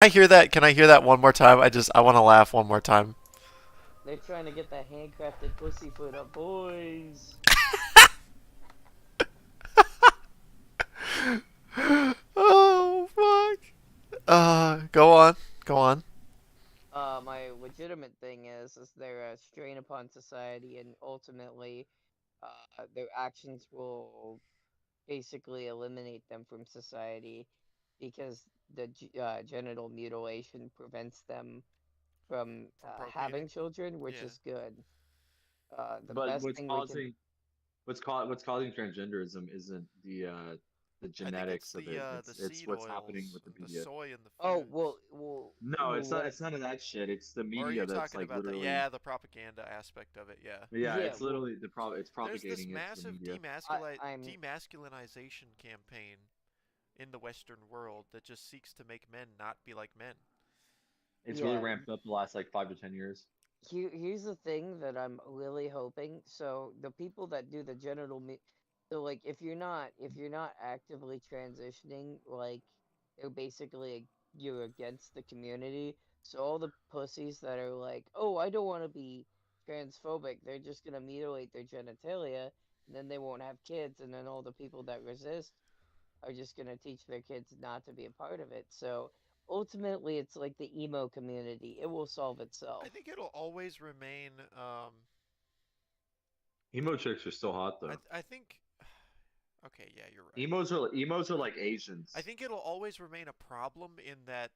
I hear that? Can I hear that one more time? I want to laugh one more time. They're trying to get that handcrafted pussy food up, boys. Oh fuck. Go on. Go on. My legitimate thing is they're a strain upon society, and ultimately, their actions will basically eliminate them from society because the genital mutilation prevents them from From procreating. having children, which Yeah. is good. The But best thing we can. what's causing transgenderism isn't the I think it's genetics of it. the It's seed what's happening oils, with the the media. soy in the Oh foods. No, well, it's not. what? It's none of that shit. It's the Or are media you that's talking like about the literally. yeah, the propaganda aspect of it? Yeah. Yeah, Yeah, it's well, literally the problem. It's There's this propagating it to the massive media. I'm demasculinization campaign in the Western world that just seeks to make men not be like men. It's really yeah. ramped up the last like 5 to 10 years. Here's the thing that I'm really hoping. So the people that do the so like if you're not actively transitioning, like they're basically you're against the community. So all the pussies that are like, oh, I don't want to be transphobic, they're just gonna mutilate their genitalia, and then they won't have kids, and then all the people that resist are just going to teach their kids not to be a part of it. So ultimately, it's like the emo community. It will solve I itself. think it'll always remain. Emo chicks are still hot though. I think. Okay, yeah, you're right. Emos are like I Asians. think it'll always remain a problem in that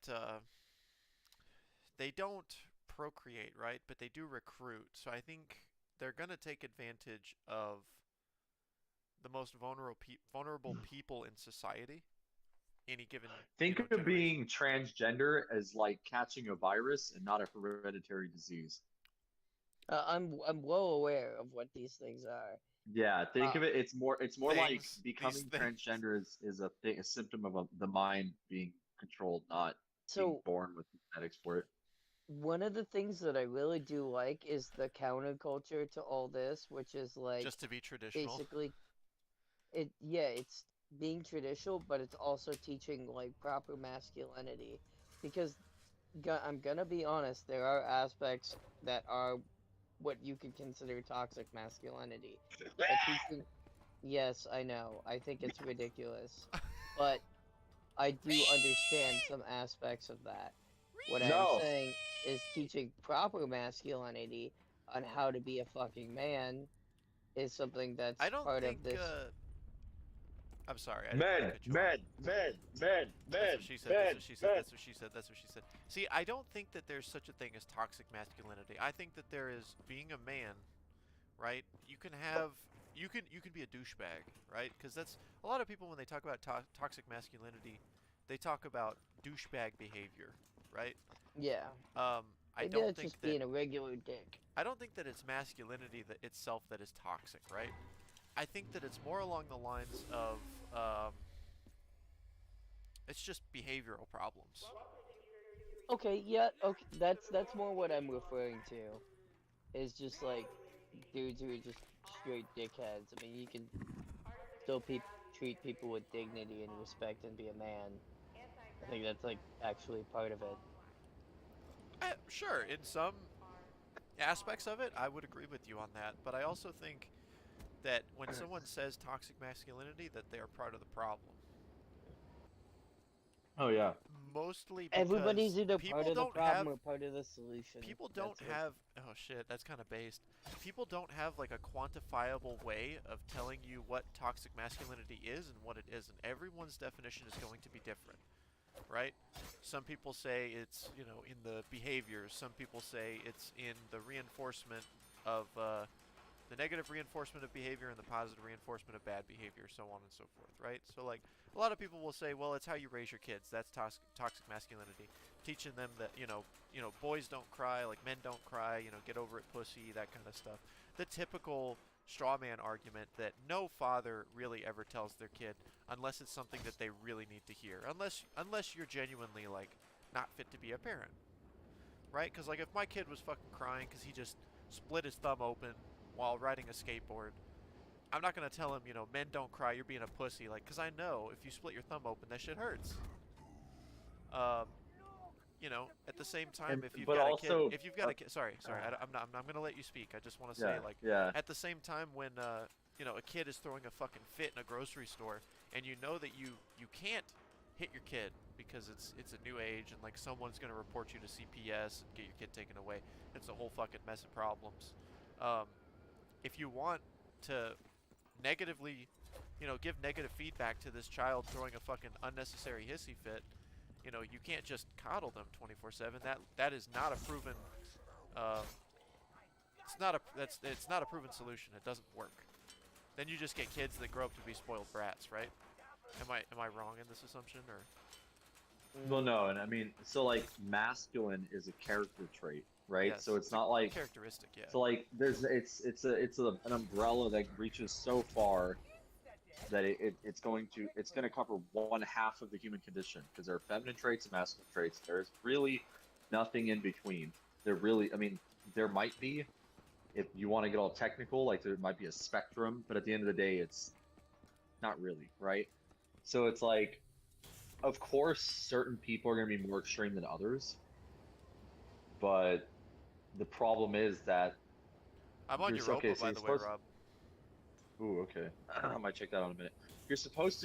they don't procreate, right? But they do recruit. So I think they're gonna take advantage of the most vulnerable people in society, any given Think of generation. being transgender as like catching a virus and not a hereditary disease. I'm well aware of what these things are. Yeah, think Uh, of it. It's more like These becoming things. transgender is a thing, a symptom of the mind being controlled, not being so born with genetics for it. one of the things that I really do like is the counterculture to all this, which is like Just to be traditional. basically it's being traditional, but it's also teaching like proper masculinity because I'm gonna be honest, there are aspects that are what you could consider toxic masculinity. But teaching, yes, I know, I think it's ridiculous, but I do understand some aspects of that. What I'm No, saying is teaching proper masculinity on how to be a fucking man is something I that's don't part think. of this. I'm sorry, I didn't mean to men, cut you off. men, men, men, That's men, what she said. That's men, what she said. men. That's what she said. That's what she said. See, I don't think that there's such a thing as toxic masculinity. I think that there is being a man, right? You can be a douchebag, right? Because that's a lot of people when they talk about toxic masculinity, they talk about douchebag behavior, right? Yeah, Um, I maybe don't that's think just that being a regular dick. I don't think that it's masculinity that itself that is toxic, right? I think that it's more along the lines of it's just behavioral problems. Okay, yeah, okay, that's more what I'm referring to. Is just like dudes who are just straight dickheads. I mean, you can still treat people with dignity and respect and be a man. I think that's like actually part of it. Sure, in some aspects of it, I would agree with you on that. But I also think that when someone says toxic masculinity, that they are part of the problem. Oh yeah. Mostly Everybody's because either part of the problem or part of the solution. people don't That's what. have oh shit, that's kind of based. People don't have like a quantifiable way of telling you what toxic masculinity is and what it isn't. Everyone's definition is going to be different, right? Some people say it's, in the behaviors. Some people say it's in the reinforcement of the negative reinforcement of behavior and the positive reinforcement of bad behavior, so on and so forth, right? So, like, a lot of people will say, well, it's how you raise your kids. That's toxic masculinity. Teaching them that, boys don't cry, like men don't cry, get over it, pussy, that kind of stuff. The typical straw man argument that no father really ever tells their kid unless it's something that they really need to hear. Unless you're genuinely like not fit to be a parent, right? Because like if my kid was fucking crying because he just split his thumb open while riding a skateboard, I'm not gonna tell him, men don't cry, you're being a pussy, like, because I know if you split your thumb open, that shit hurts. Um, you know, at the same time, And if you've but got a kid, also, if you've got a kid, sorry, I'm gonna let you speak. I just want to say, yeah, like, yeah. at the same time, when you know, a kid is throwing a fucking fit in a grocery store, and you know that you can't hit your kid because it's a new age, and like someone's gonna report you to CPS and get your kid taken away. It's a whole fucking mess of problems. Um, if you want to negatively, you know, give negative feedback to this child throwing a fucking unnecessary hissy fit, you know, you can't just coddle them 24/7. That is not a proven. Uh, it's not a proven solution. It doesn't work. Then you just get kids that grow up to be spoiled brats, right? Am I wrong in this assumption or? Well, Mm, no, and I mean, so like masculine is a character trait, right? So Yes, it's it's a not like characteristic. Yeah. so like there's it's an umbrella that reaches so far that it's going to cover one half of the human condition because there are feminine traits and masculine traits. There's really nothing in between. There really, I mean, there might be if you want to get all technical, like there might be a spectrum, but at the end of the day, it's not really, right? So it's like, of course, certain people are going to be more extreme than others, but the problem is that I'm on there's okay. Europa, So by you're the way, supposed Rob. Ooh, okay. I might check that out in a minute. You're supposed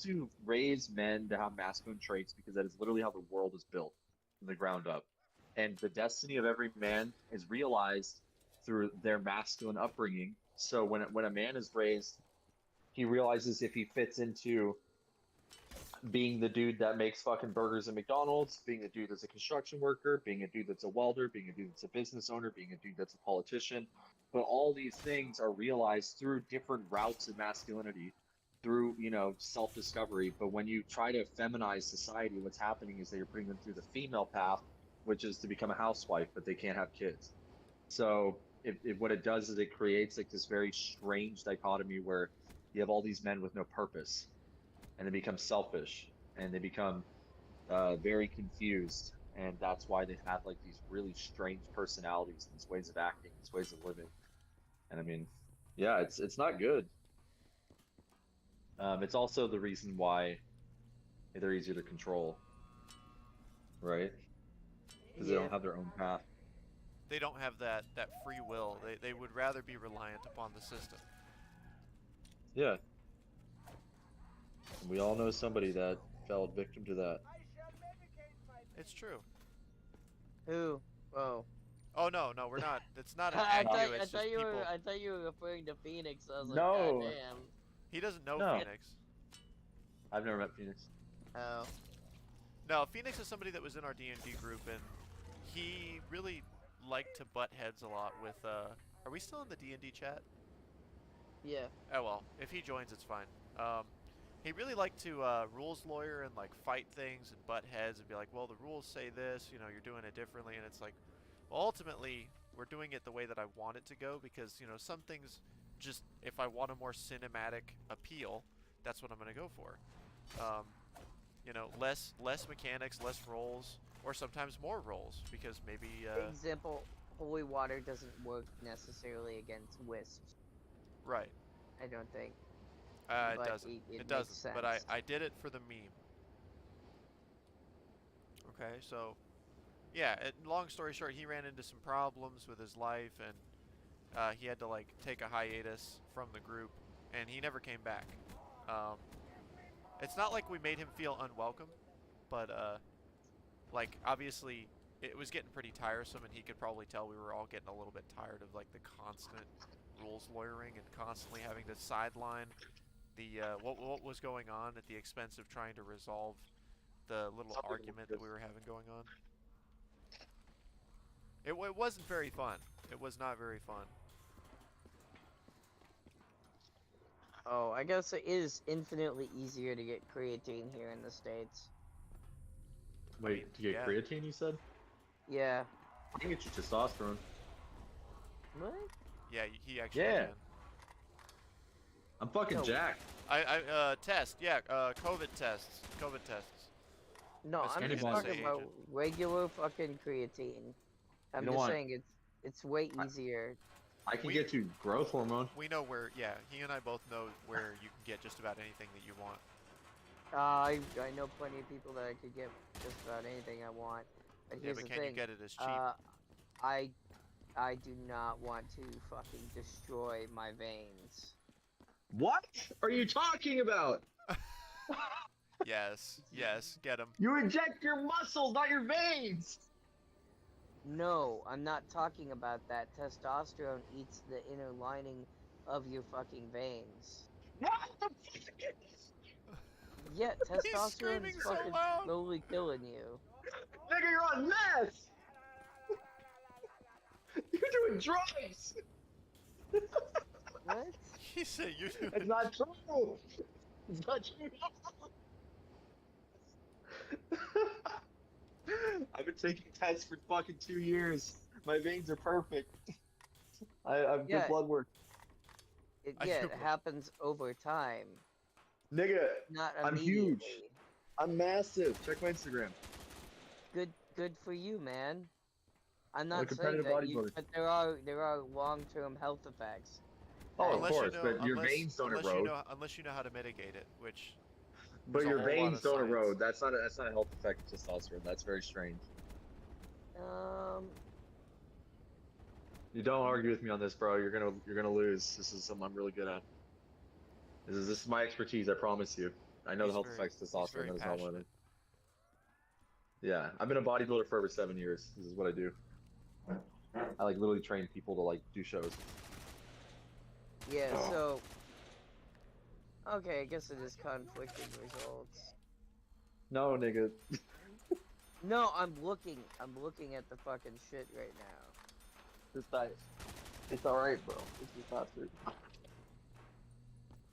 to raise men to have masculine traits because that is literally how the world is built from the ground up. And the destiny of every man is realized through their masculine upbringing. So when a man is raised, he realizes if he fits into being the dude that makes fucking burgers at McDonald's, being a dude that's a construction worker, being a dude that's a welder, being a dude that's a business owner, being a dude that's a politician. But all these things are realized through different routes of masculinity, through, self discovery. But when you try to feminize society, what's happening is that you're putting them through the female path, which is to become a housewife, but they can't have kids. So what it does is it creates like this very strange dichotomy where you have all these men with no purpose and they become selfish and they become very confused, and that's why they have like these really strange personalities, these ways of acting, these ways of living. And I mean, yeah, it's not good. It's also the reason why they're easier to control, right? Because they yeah. don't have their own path. They don't have that free will. They would rather be reliant upon the system. Yeah, and we all know somebody that fell victim to that. It's true. Who? Oh. Oh no, no, we're not. It's not an I at thought you. I It's thought just you were people. I thought you were referring to Phoenix. I was like, God No, damn. He doesn't know no, Phoenix. I've never met Phoenix. Oh. No, Phoenix is somebody that was in our D&D group, and he really liked to butt heads a lot with. Are we still in the D&D chat? Yeah. Oh well, if he joins, it's fine. He really liked to rules lawyer and like fight things and butt heads and be like, well, the rules say this, you know, you're doing it differently, and it's like, well, ultimately, we're doing it the way that I want it to go because you know some things, just if I want a more cinematic appeal, that's what I'm gonna go for. Um, you know, less mechanics, less rolls, or sometimes more rolls because maybe Example: holy water doesn't work necessarily against wisps. right. I don't think, It but doesn't. it It makes doesn't. But I sense. I did it for the meme. Okay, so yeah. Long story short, he ran into some problems with his life, and he had to like take a hiatus from the group, and he never came back. Um, it's not like we made him feel unwelcome, but like obviously it was getting pretty tiresome, and he could probably tell we were all getting a little bit tired of like the constant rules lawyering and constantly having to sideline the what was going on at the expense of trying to resolve the little argument that we were having going on. It wasn't very fun. It was not very fun. Oh, I guess it is infinitely easier to get creatine here in the States. I mean, Wait, to get yeah, creatine, you said? Yeah. I can get you testosterone. What? yeah, he actually Yeah, can. I'm fucking No. jacked. Test, yeah, COVID tests, COVID tests. No, As I'm an just Anyone. talking NSA about agent. regular fucking creatine. You I'm know just what? saying it's way I, easier. I can We get you growth hormone. we know where. Yeah, he and I both know where you can get just about anything that you want. I know plenty of people that I could get just about anything I want. But Yeah, here's but the can you thing. get it as cheap? I I do not want to fucking destroy my veins. What are you talking about? Yes, yes, get him. You inject your muscles, not your veins. No, I'm not talking about that. Testosterone eats the inner lining of your fucking veins. What the fuck? Yeah, He's testosterone is screaming so fucking loud. slowly killing you. Nigga, you're on meth. You're doing drugs. What? He said you do. It's not true. It's not true. I've been taking tests for fucking 2 years. My veins are perfect. I've good Yeah, blood work. it happens over time, Nigga, not I'm huge. immediately. I'm massive. Check my Instagram. Good for you, man. I'm I'm a not saying competitive that you, bodybuilder. but there are long-term health effects. Oh, of Unless course, you know, but your veins don't erode. unless you know how to mitigate it, which But there's a your whole lot veins of don't science. erode. That's not a health effect of testosterone. That's very strange. You don't argue with me on this, bro. You're gonna lose. This is something I'm really good at. This is my expertise. I promise you. I know the health effects of He's testosterone. very That is not one of them. passionate. Yeah, I've been a bodybuilder for over 7 years. This is what I do. I like literally train people to like do shows. Yeah, so okay, I guess it is conflicting results. No, nigga. No, I'm looking at the fucking shit right now. It's all right, bro. It's just not true.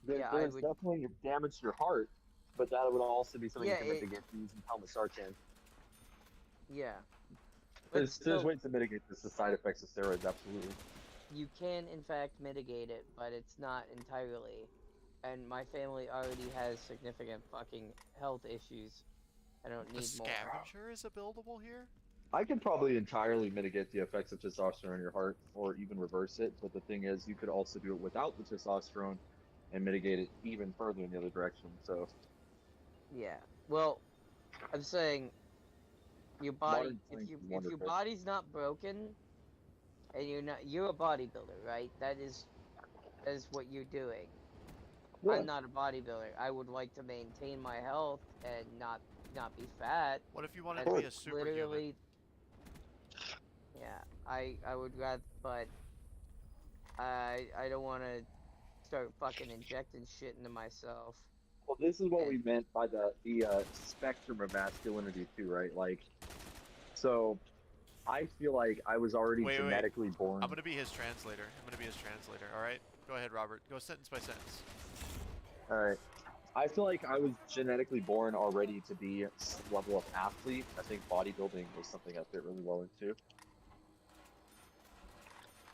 Yeah, I There's would. definitely damage to your heart, but that would also be something Yeah, you can mitigate using helmet Sartan. Yeah, but There's still, ways to mitigate the side effects of steroids, absolutely. you can in fact mitigate it, but it's not entirely. And my family already has significant fucking health issues. I don't The need more. scavenger is a buildable here. I can probably entirely mitigate the effects of testosterone in your heart, or even reverse it. But the thing is, you could also do it without the testosterone, and mitigate it even further in the other direction. So Yeah. Well, I'm saying your body, modern science is if your wonderful. body's not broken and you're a bodybuilder, right? That is what you're doing. Yeah. I'm not a bodybuilder. I would like to maintain my health and not be fat. What if you wanted That's to be a superhuman? literally. Yeah, I would rather, but I don't want to start fucking injecting shit into myself. Well, this is what And we meant by the spectrum of masculinity too, right? Like, so I feel like I was already Wait. genetically born. I'm gonna be his translator. All right. Go ahead, Robert. Go sentence by sentence. All right. I feel like I was genetically born already to be some level of athlete. I think bodybuilding was something I fit really well into.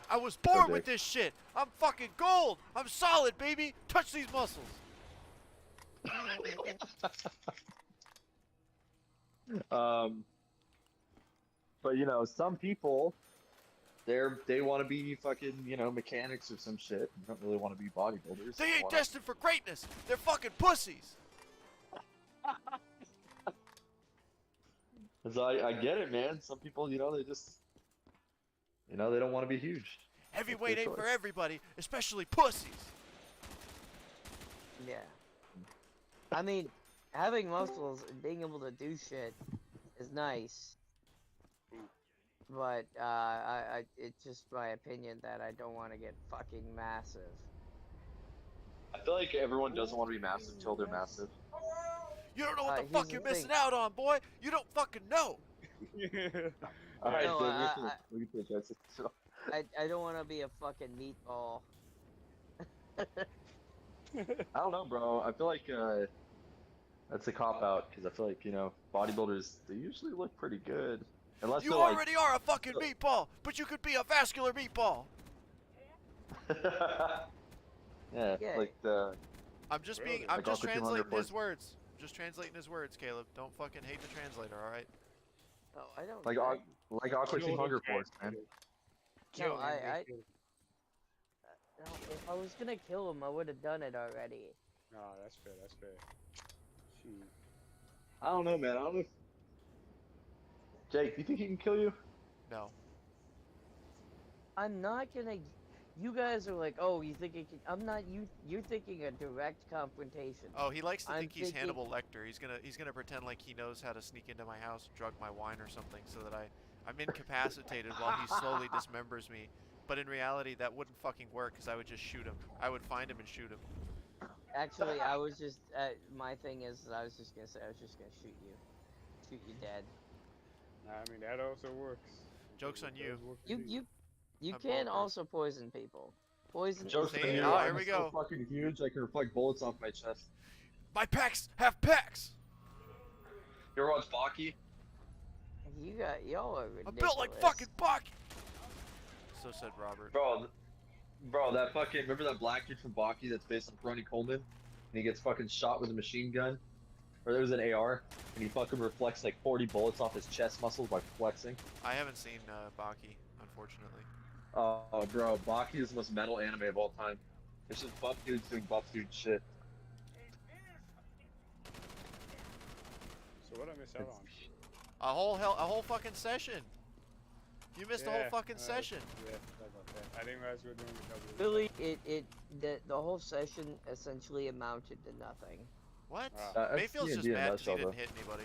I was born Okay. with this shit. I'm fucking gold. I'm solid, baby. Touch these muscles. But some people, they want to be fucking, mechanics or some shit. They don't really want to be bodybuilders. They ain't wanna- destined for greatness. They're fucking pussies. So I get it, man. Some people, they just, they don't want to be huge. Heavyweight their ain't for choice. everybody, especially pussies. yeah, I mean, having muscles and being able to do shit is nice. But it's just my opinion that I don't want to get fucking massive. I feel like everyone doesn't want to be massive till they're massive. You don't know what the Here's fuck the you're thing. missing out on, boy. You don't fucking know. All right, No, dude, we can finish that. So, I don't want to be a fucking meatball. I don't know, bro. I feel like that's a cop out because I feel like bodybuilders, they usually look pretty good, unless You they're like. already are a fucking meatball, but you could be a vascular meatball. Yeah, Yeah. like the. I'm just Like I'm just Aqua Team translating Hunger his Force. words. Just translating his words, Caleb. Don't fucking hate the translator, all right? Oh, I don't. Like Aqua Team Hunger Force, man. No, no, if I was gonna kill him, I would have done it already. No, that's fair. Shoot. I don't know, man. I don't know. Jake, do you think he can kill you? No. I'm not gonna. You guys are like, oh, you think it can? I'm not. You're thinking a direct confrontation. Oh, he likes to I'm think he's thinking- Hannibal Lecter. He's gonna pretend like he knows how to sneak into my house, drug my wine or something, so that I'm incapacitated while he slowly dismembers me. But in reality, that wouldn't fucking work because I would just shoot him. I would find him and shoot him. Actually, I was just. My thing is, I was just gonna say, I was just gonna shoot you dead. I mean, that also works. Joke's on It you. does work for You I'm can bulletproof. also poison people. Poison is Joke's on See? you. Oh, I'm here we so go. fucking huge. I can reflect bullets off my chest. My pecs have pecs. You ever watch Baki? y'all are ridiculous. I'm built like fucking Bucky. So said Robert. Bro, that fucking remember that black kid from Baki that's based on Ronnie Coleman, and he gets fucking shot with a machine gun, or there was an AR, and he fucking reflects like 40 bullets off his chest muscles by flexing. I haven't seen Baki, unfortunately. Oh, bro, Baki is the most metal anime of all time. It's just buff dudes doing buff dude shit. So what I miss out on? A whole fucking session. You missed the whole fucking alright. session. Yeah, sorry about that. I didn't realize we were doing the double. Really, the whole session essentially amounted to nothing. What? Wow. Mayfield's that's just D&D in a mad because he nutshell, didn't though. hit anybody.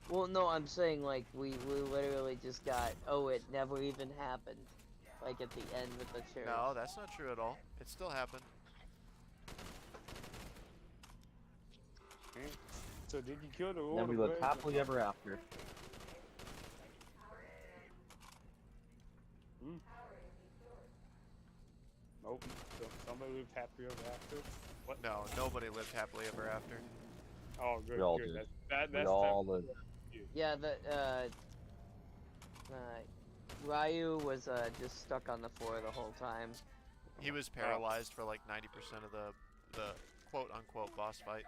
Well, no, I'm saying like we literally just got. Oh, it never even happened. Like at the end with the church. No, that's not true at all. It still happened. So did you kill the Then Lord we of live Rage? happily ever after. Nope. So somebody lived happily ever after. What? No, nobody lived happily ever after. Oh, good. We all good. did. That's We all live. Yeah, Ryu was just stuck on the floor the whole time. He was paralyzed for like 90% of the quote unquote boss fight.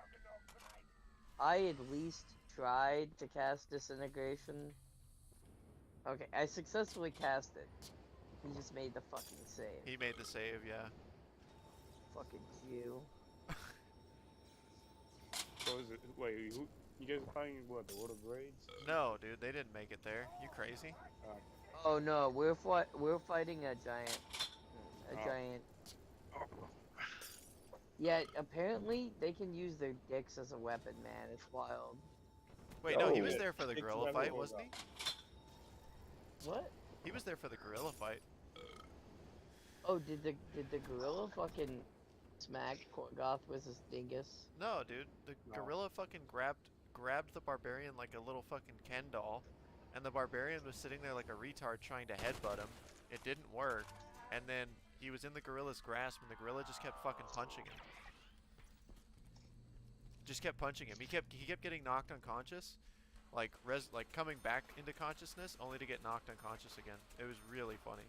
I at least tried to cast disintegration. Okay, I successfully cast it. He just made the fucking save. He made the save, yeah. Fucking Jew. So is it? Wait, you guys are fighting what? The Lord of Rage? No, dude, they didn't make it there. You crazy? Oh no, we're fighting a giant. A Oh. giant. Yeah, apparently they can use their dicks as a weapon, man. It's wild. Wait, no, he was Oh. there for the It's gorilla never fight, rolled wasn't he? What? He was there for the gorilla fight. Oh, did the gorilla fucking smack Goth with his dingus? No, dude, the No. gorilla fucking grabbed the barbarian like a little fucking Ken doll, and the barbarian was sitting there like a retard trying to headbutt him. It didn't work, and then he was in the gorilla's grasp, and the gorilla just kept fucking punching him. Just kept punching him. He kept getting knocked unconscious, like coming back into consciousness, only to get knocked unconscious again. It was really funny.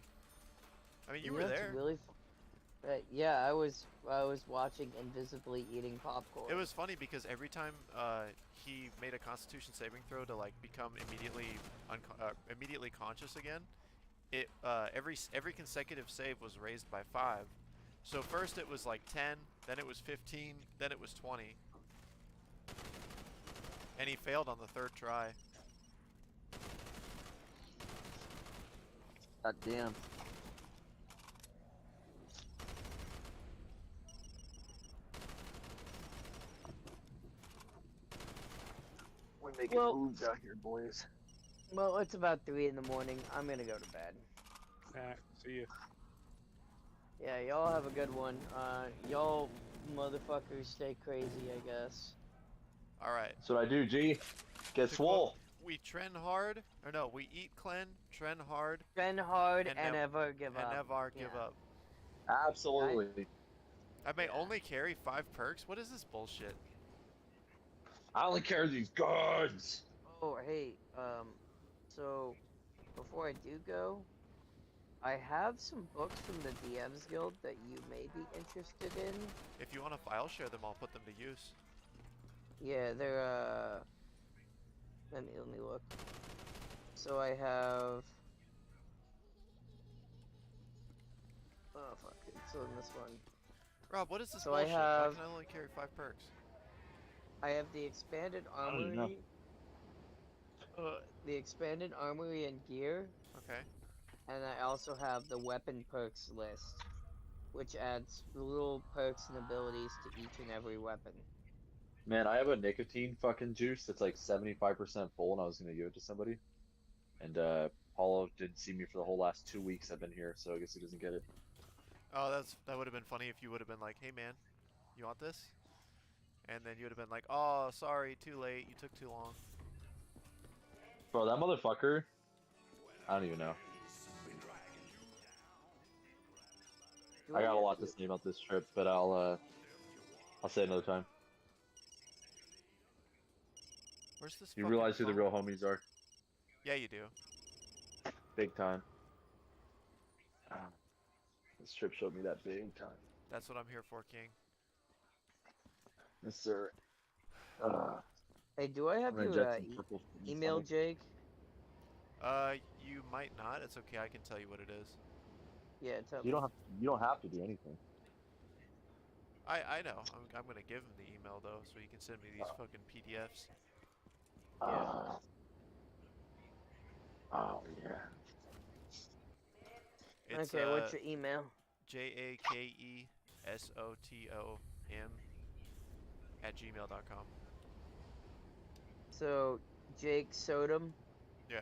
I mean, you were know what's there. Really yeah, I was watching invisibly eating popcorn. It was funny because every time he made a Constitution saving throw to like become immediately conscious again, it every consecutive save was raised by 5. So first it was like 10, then it was 15, then it was 20, and he failed on the 3rd try. God damn. We're making Well- moves out here, boys. Well, it's about 3 in the morning. I'm gonna go to bed. Alright, see ya. Yeah, y'all have a good one. Y'all motherfuckers stay crazy, I guess. All right. That's what I do, G. Get To swole. quote, we trend hard, or no, we eat clean, trend hard, Trend hard And and, nev- never give and up. never give Yeah. up. Absolutely. I may only carry 5 perks. What is this bullshit? I only carry these guns. Oh, hey, so before I do go, I have some books from the DMs Guild that you may be interested in. If you want to file share them, I'll put them to use. Yeah, they're let me look. So I have oh fuck, it's on this one. Rob, what is this So I bullshit? Why have- can I only carry 5 perks? I have the expanded don't know. armory. the expanded armory and gear, Okay. and I also have the weapon perks list, which adds little perks and abilities to each and every weapon. Man, I have a nicotine fucking juice that's like 75% full, and I was gonna give it to somebody. And Paulo didn't see me for the whole last 2 weeks I've been here, so I guess he doesn't get it. Oh, that would have been funny if you would have been like, "Hey man, you want this?" And then you would have been like, "Oh, sorry, too late. You took too long." Bro, that motherfucker, I don't even know. Do I I got a have lot to you? say about this trip, but I'll say it another time. Where's this You fucking realize who the phone? real homies are? Yeah, you do. Big time. Ah, this trip showed me that big time. That's what I'm here for, King. Yes, sir. Hey, do I I'm have gonna your inject some purple in my email, stomach. Jake? You might not. It's okay. I can tell you what it is. Yeah, tell You me. don't have you don't have to do anything. I know. I'm gonna give him the email though, so he can send me these fucking PDFs. Yeah. Uh, oh yeah. It's Okay, what's your email? JAKESOTOM@gmail.com. So, Jake Sodom. Yeah.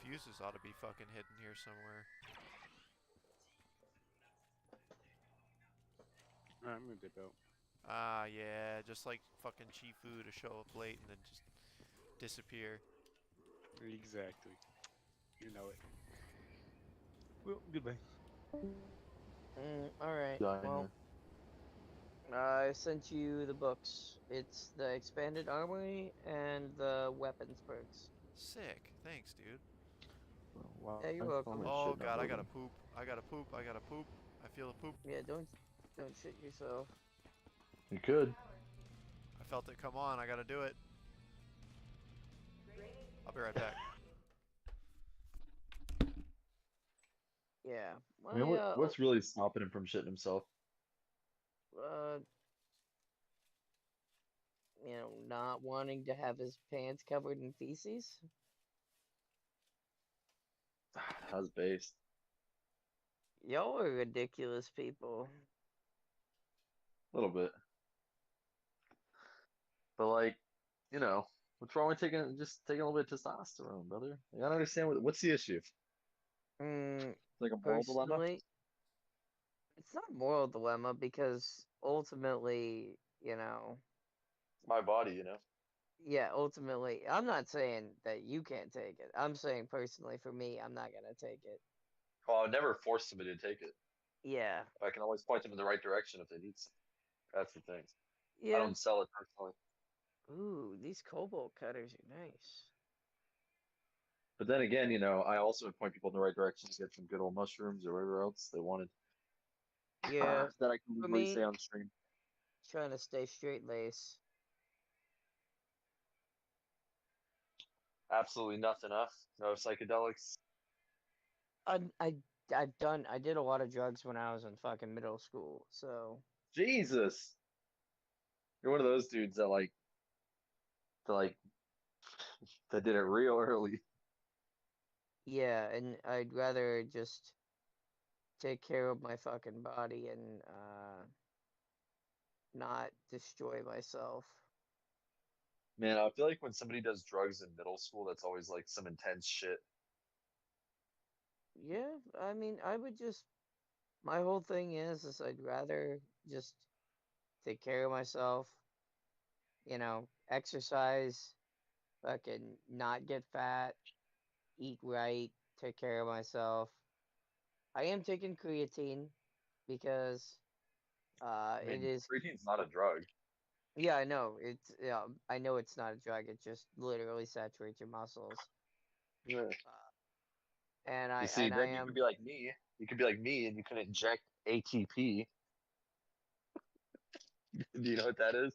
Fuses ought to be fucking hidden here somewhere. Alright, I'm gonna dip out. Ah, yeah, just like fucking Chifu to show up late and then just disappear. Exactly. You know it. Well, goodbye. All right. Well, Diner. I sent you the books. It's the expanded armory and the weapons perks. Sick. Thanks, dude. Why Yeah, you're is all my welcome. Oh shit not god, I gotta loading? poop. I gotta poop. I gotta poop. I feel a poop. Yeah, don't shit yourself. You could. I felt it come on. I gotta do it. I'll be right back. Yeah. I mean, My what's really stopping him from shitting himself? uh not wanting to have his pants covered in feces. How's based? Y'all are ridiculous people. A little bit. But like, you know, what's wrong with taking a little bit of testosterone, brother? I don't understand what's the issue? It's Mm, like a moral dilemma. personally, it's not a moral dilemma because ultimately, My body, you know. yeah, ultimately, I'm not saying that you can't take it. I'm saying personally for me, I'm not gonna take it. Well, I would never force somebody to take it. Yeah. I can always point them in the right direction if they need some. That's the thing. I Yeah. don't sell it personally. Ooh, these cobalt cutters are nice. But then again, you know, I also would point people in the right direction to get some good old mushrooms or whatever else they wanted. Yeah, That I can for legally say me, on stream. trying to stay straight lace. Absolutely nothing, huh? No psychedelics. I I I did a lot of drugs when I was in fucking middle school. So, Jesus. You're one of those dudes that like that did it real early. yeah, and I'd rather just take care of my fucking body and not destroy myself. Man, I feel like when somebody does drugs in middle school, that's always like some intense shit. Yeah, I mean, I would just my whole thing is I'd rather just take care of myself, exercise, fucking not get fat, eat right, take care of myself. I am taking creatine because I it mean, is creatine's not a drug. yeah, I know. I know it's not a drug. It just literally saturates your muscles. Yeah. And You I see, and I then you could am be like me. You could be like me, and you can inject ATP. Do you know what that is?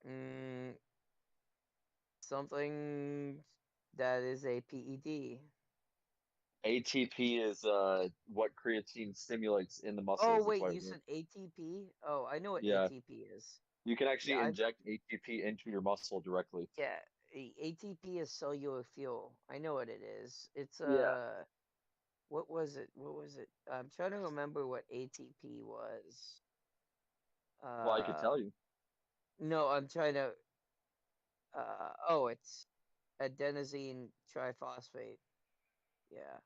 mm, something that is a PED. ATP is what creatine stimulates in the Oh muscles. That's wait, why. you said ATP? Oh, I know what Yeah, ATP is. you can Yeah, actually I inject ATP into your muscle directly. yeah, ATP is cellular fuel. I know what it is. It's Yeah. what was it? What was it? I'm trying to remember what ATP was. Well, I could Uh, tell you. no, I'm trying to. Oh, it's adenosine triphosphate. Yeah.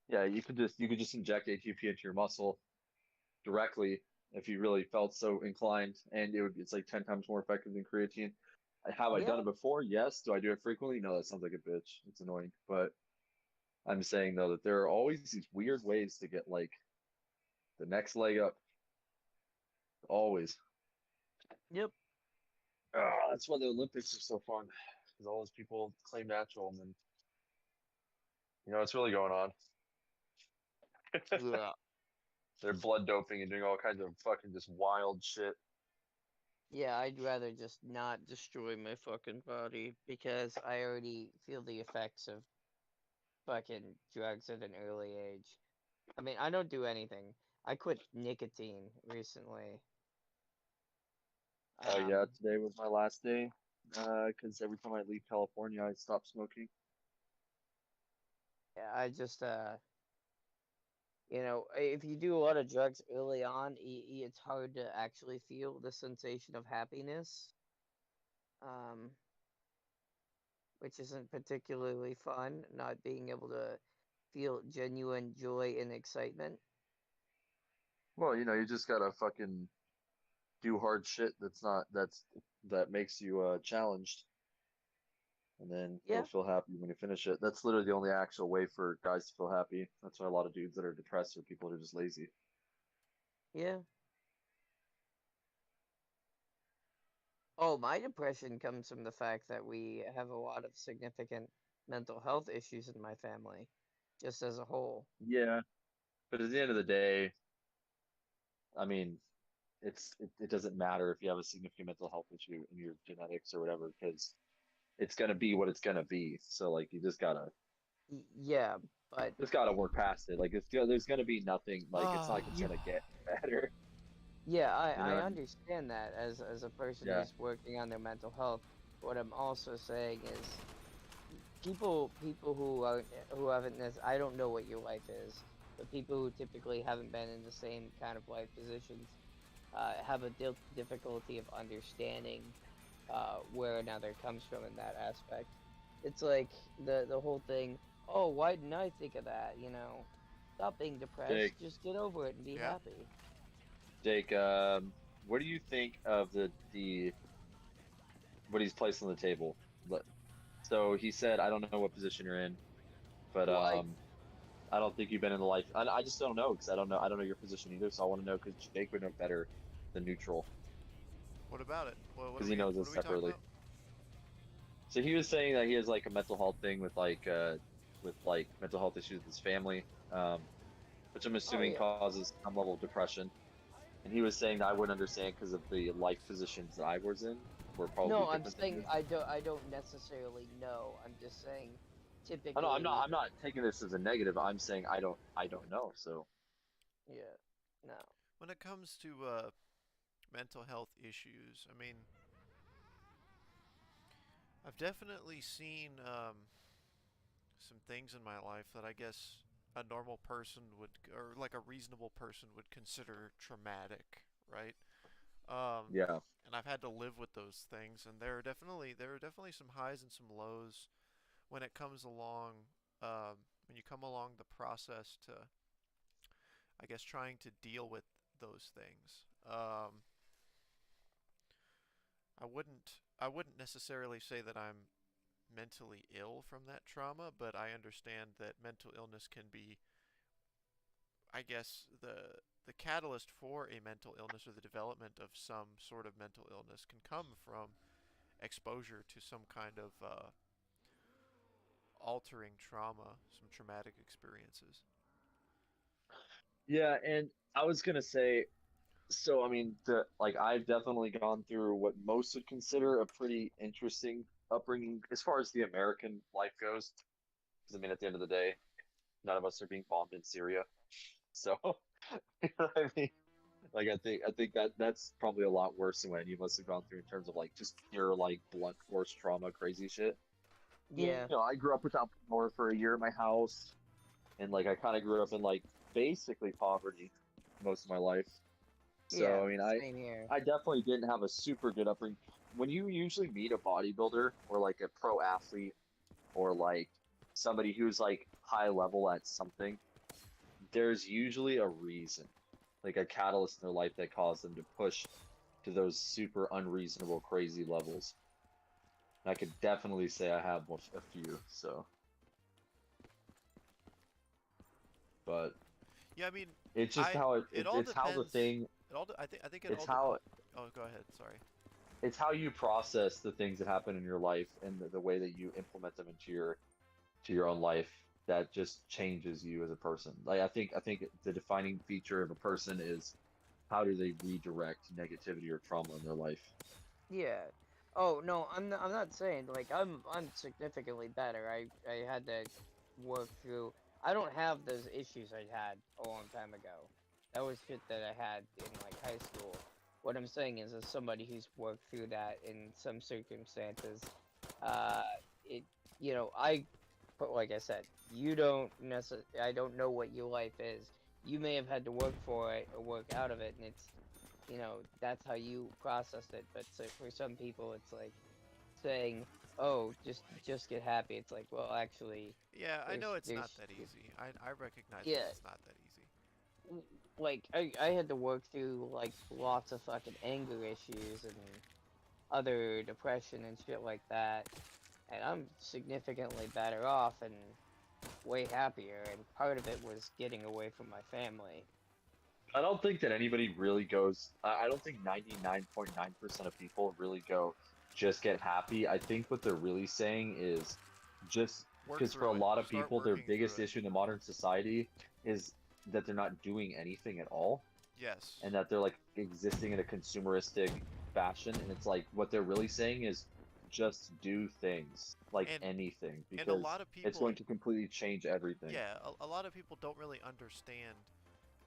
Yeah, you could just inject ATP into your muscle directly if you really felt so inclined, and it's like 10 times more effective than creatine. Have I done Yeah. it before? Yes. Do I do it frequently? No, that sounds like a bitch. It's annoying, but I'm saying though that there are always these weird ways to get like the next leg up. Always. Yep. That's why the Olympics are so fun because all those people claim natural, and then what's really going on. Yeah. They're blood doping and doing all kinds of fucking just wild shit. Yeah, I'd rather just not destroy my fucking body because I already feel the effects of fucking drugs at an early age. I mean, I don't do anything. I quit nicotine recently. Oh yeah, Um, today was my last day. Because every time I leave California, I stop smoking. yeah, I just if you do a lot of drugs early on, it's hard to actually feel the sensation of happiness. Um, which isn't particularly fun, not being able to feel genuine joy and excitement. Well, you just gotta fucking do hard shit that makes you challenged, and then you'll Yeah, feel happy when you finish it. That's literally the only actual way for guys to feel happy. That's why a lot of dudes that are depressed are people that are just lazy. yeah. Oh, my depression comes from the fact that we have a lot of significant mental health issues in my family, just as a whole. Yeah, but at the end of the day, I mean, it doesn't matter if you have a significant mental health issue in your genetics or whatever, because it's gonna be what it's gonna be. So like, you Yeah, but just gotta work past it. Like, there's gonna be nothing. Like, it's not like it's you gonna get better. yeah, You know I what I mean? understand that as a person Yeah. who's working on their mental health. What I'm also saying is people who haven't I don't know what your life is, but people who typically haven't been in the same kind of life positions have a difficulty of understanding where another comes from in that aspect. It's like the whole thing. Oh, why didn't I think of that? Stop being depressed. Jake, Just get over it and be Yeah. happy. Jake, what do you think of the what he's placed on the table? So he said, I don't know what position you're in, but Well, I don't think you've been in the life. I just don't know because I don't know your position either. So I want to know because Jake would know better than neutral What about it? What are because he we knows what us are we talking separately. about? So he was saying that he has like a mental health thing with like mental health issues with his family, which I'm oh assuming yeah. causes some level of depression. And he was saying that I wouldn't understand because of the life positions that I was in were probably No, I'm different than saying his. I don't necessarily know. I'm just saying Oh no, I'm not. typically, I'm not taking this as a negative. I'm saying I don't know. So yeah. No. When it comes to mental health issues, I mean, I've definitely seen some things in my life that I guess a normal person would, or like a reasonable person would consider traumatic, right? yeah, And I've had to live with those things, and there are definitely some highs and some lows when it comes along, when you come along the process to, I guess, trying to deal with those things. I wouldn't necessarily say that I'm mentally ill from that trauma, but I understand that mental illness can be, I guess, the catalyst for a mental illness or the development of some sort of mental illness can come from exposure to some kind of altering trauma, some traumatic experiences. yeah. And I was gonna say, so I mean, the like I've definitely gone through what most would consider a pretty interesting upbringing as far as the American life goes. Because I mean, at the end of the day, None of us are being bombed in Syria. So, you know what I mean? Like I think that's probably a lot worse than what you must have gone through in terms of like just pure like blunt force trauma, crazy shit. Yeah. I grew up without power for a year at my house, and like I kind of grew up in like basically poverty most of my life. Yeah. So I mean, I Same here. I definitely didn't have a super good upbringing. When you usually meet a bodybuilder or like a pro athlete or like somebody who's like high level at something, there's usually a reason, like a catalyst in their life that caused them to push to those super unreasonable, crazy levels. And I could definitely say I have a few. So, but Yeah, I mean, it's just I how it all it's how the depends. thing I think it it's all. how Oh, go ahead. Sorry. it's how you process the things that happen in your life and the way that you implement them into your own life that just changes you as a person. Like I think the defining feature of a person is how do they redirect negativity or trauma in their life. Yeah. Oh no, I'm not saying like I'm significantly better. I had to work through. I don't have those issues I had a long time ago. That was shit that I had in like high school. What I'm saying is, as somebody who's worked through that in some circumstances, uh, it I, but like I said, you don't I don't know what your life is. You may have had to work for it or work out of it, and it's that's how you processed it. But so for some people it's like saying, oh, just get happy. It's like, well, actually, Yeah, I know it's not there's that easy. I recognize that yeah, it's not that easy. like I had to work through like lots of fucking anger issues and other depression and shit like that, and I'm significantly better off and way happier, and part of it was getting away from my family. I don't think that anybody really goes. I don't think 99.9% of people really go just get happy. I think what they're really saying is just Work because for a through it. lot of Start people, their working through biggest it. issue in the modern society is that they're not doing anything at all Yes. and that they're like existing in a consumeristic fashion. And it's like what they're really saying is just do things like And anything and a because lot of it's people, going to completely change everything. yeah, a lot of people don't really understand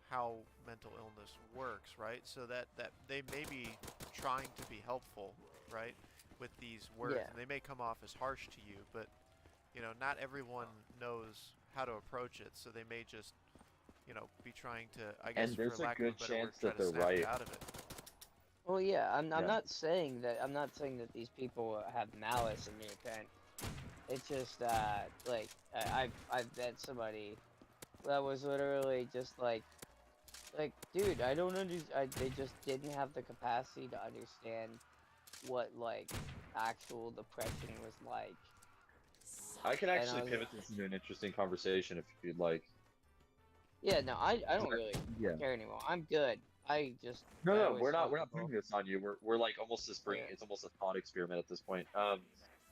how mental illness works, right? So that they may be trying to be helpful, right, with these words, Yeah, and they may come off as harsh to you, but not everyone knows how to approach it, so they may just, be trying to, I guess, And for there's a lack of a good better word, chance try that to they're snap you right. out of it. well, yeah, I'm Yeah. not saying that, these people have malice in the intent. It's just like I've met somebody that was literally just like, dude, I don't they just didn't have the capacity to understand what like actual depression was like. I can And I actually was, pivot this into an interesting conversation if you'd like. yeah, no, I don't really Yeah. care anymore. I'm good. No, I no, always we're not tell we're not people, putting this on you. We're like almost just yeah, bringing it's almost a thought experiment at this point.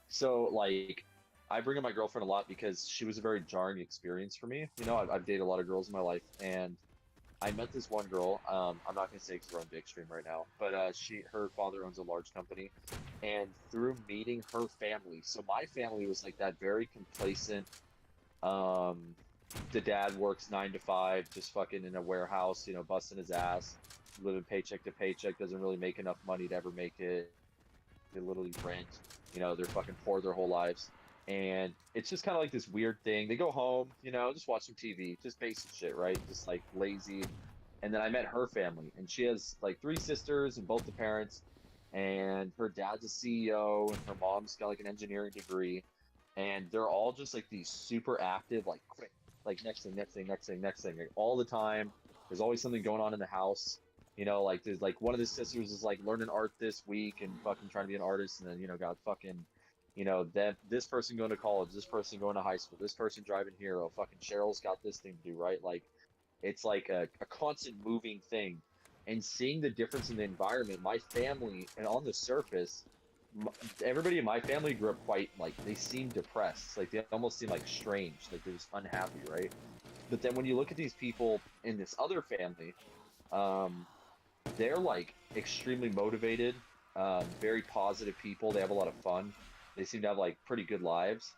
So like I bring up my girlfriend a lot because she was a very jarring experience for me. I've dated a lot of girls in my life, and I met this one girl. I'm not gonna say because we're on Big Stream right now, but her father owns a large company, and through meeting her family, so my family was like that very complacent. Um, the dad works 9 to 5, just fucking in a warehouse, busting his ass, living paycheck to paycheck, doesn't really make enough money to ever make it. They literally rent, they're fucking poor their whole lives. And it's just kind of like this weird thing. They go home, just watch some TV, just basic shit, right? Just like lazy. And then I met her family, and she has like 3 sisters and both the parents. And her dad's a CEO, and her mom's got like an engineering degree. And they're all just like these super active, like quick, like next thing, next thing, next thing, next thing, like all the time. There's always something going on in the house. Like there's like one of the sisters is like learning art this week and fucking trying to be an artist, and then got fucking, that this person going to college, this person going to high school, this person driving here. Oh, fucking Cheryl's got this thing to do, right? Like it's like a constant moving thing. And seeing the difference in the environment, my family, and on the surface, m- everybody in my family grew up quite like they seem depressed, like they almost seem like strange, like they're just unhappy, right? But then when you look at these people in this other family, um, they're like extremely motivated, very positive people. They have a lot of fun. They seem to have like pretty good lives.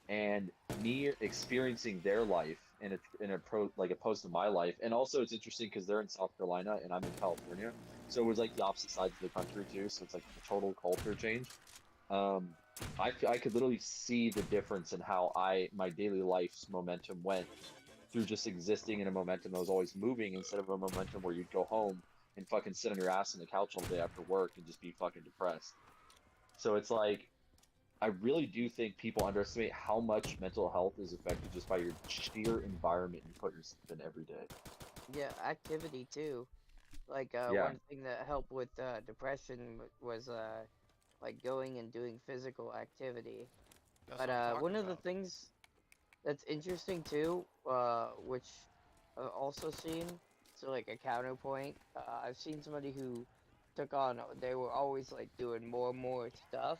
And me experiencing their life in a pro like opposed to my life. And also it's interesting because they're in South Carolina and I'm in California, so it was like the opposite sides of the country too. So it's like a total culture change. Um, I could literally see the difference in how my daily life's momentum went through just existing in a momentum that was always moving instead of a momentum where you'd go home and fucking sit on your ass on the couch all day after work and just be fucking depressed. So it's like I really do think people underestimate how much mental health is affected just by your sheer environment you put yourself in every day. Yeah, activity too. Like Yeah. one thing that helped with depression was like going and doing physical activity. That's But what I'm talking one of the about. things that's interesting too, which also seen, so like a counterpoint, I've seen somebody who took on, they were always like doing more and more stuff,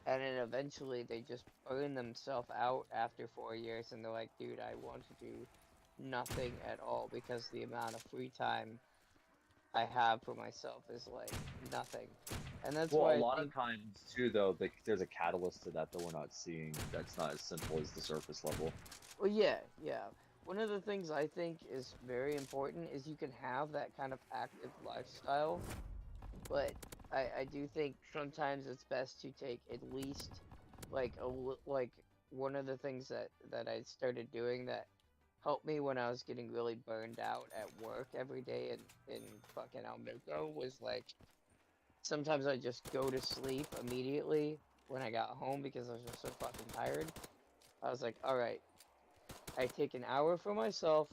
and then eventually they just burn themselves out after 4 years, and they're like, dude, I want to do nothing at all because the amount of free time I have for myself is like nothing. And that's Well, why a I lot of think, times too, though, like there's a catalyst to that we're not seeing. That's not as simple as the surface level. well, yeah, yeah. One of the things I think is very important is you can have that kind of active lifestyle, but I do think sometimes it's best to take at least like like one of the things that I started doing that helped me when I was getting really burned out at work every day in fucking Almaco was like sometimes I just go to sleep immediately when I got home because I was just so fucking tired. I was like, all right, I take an hour for myself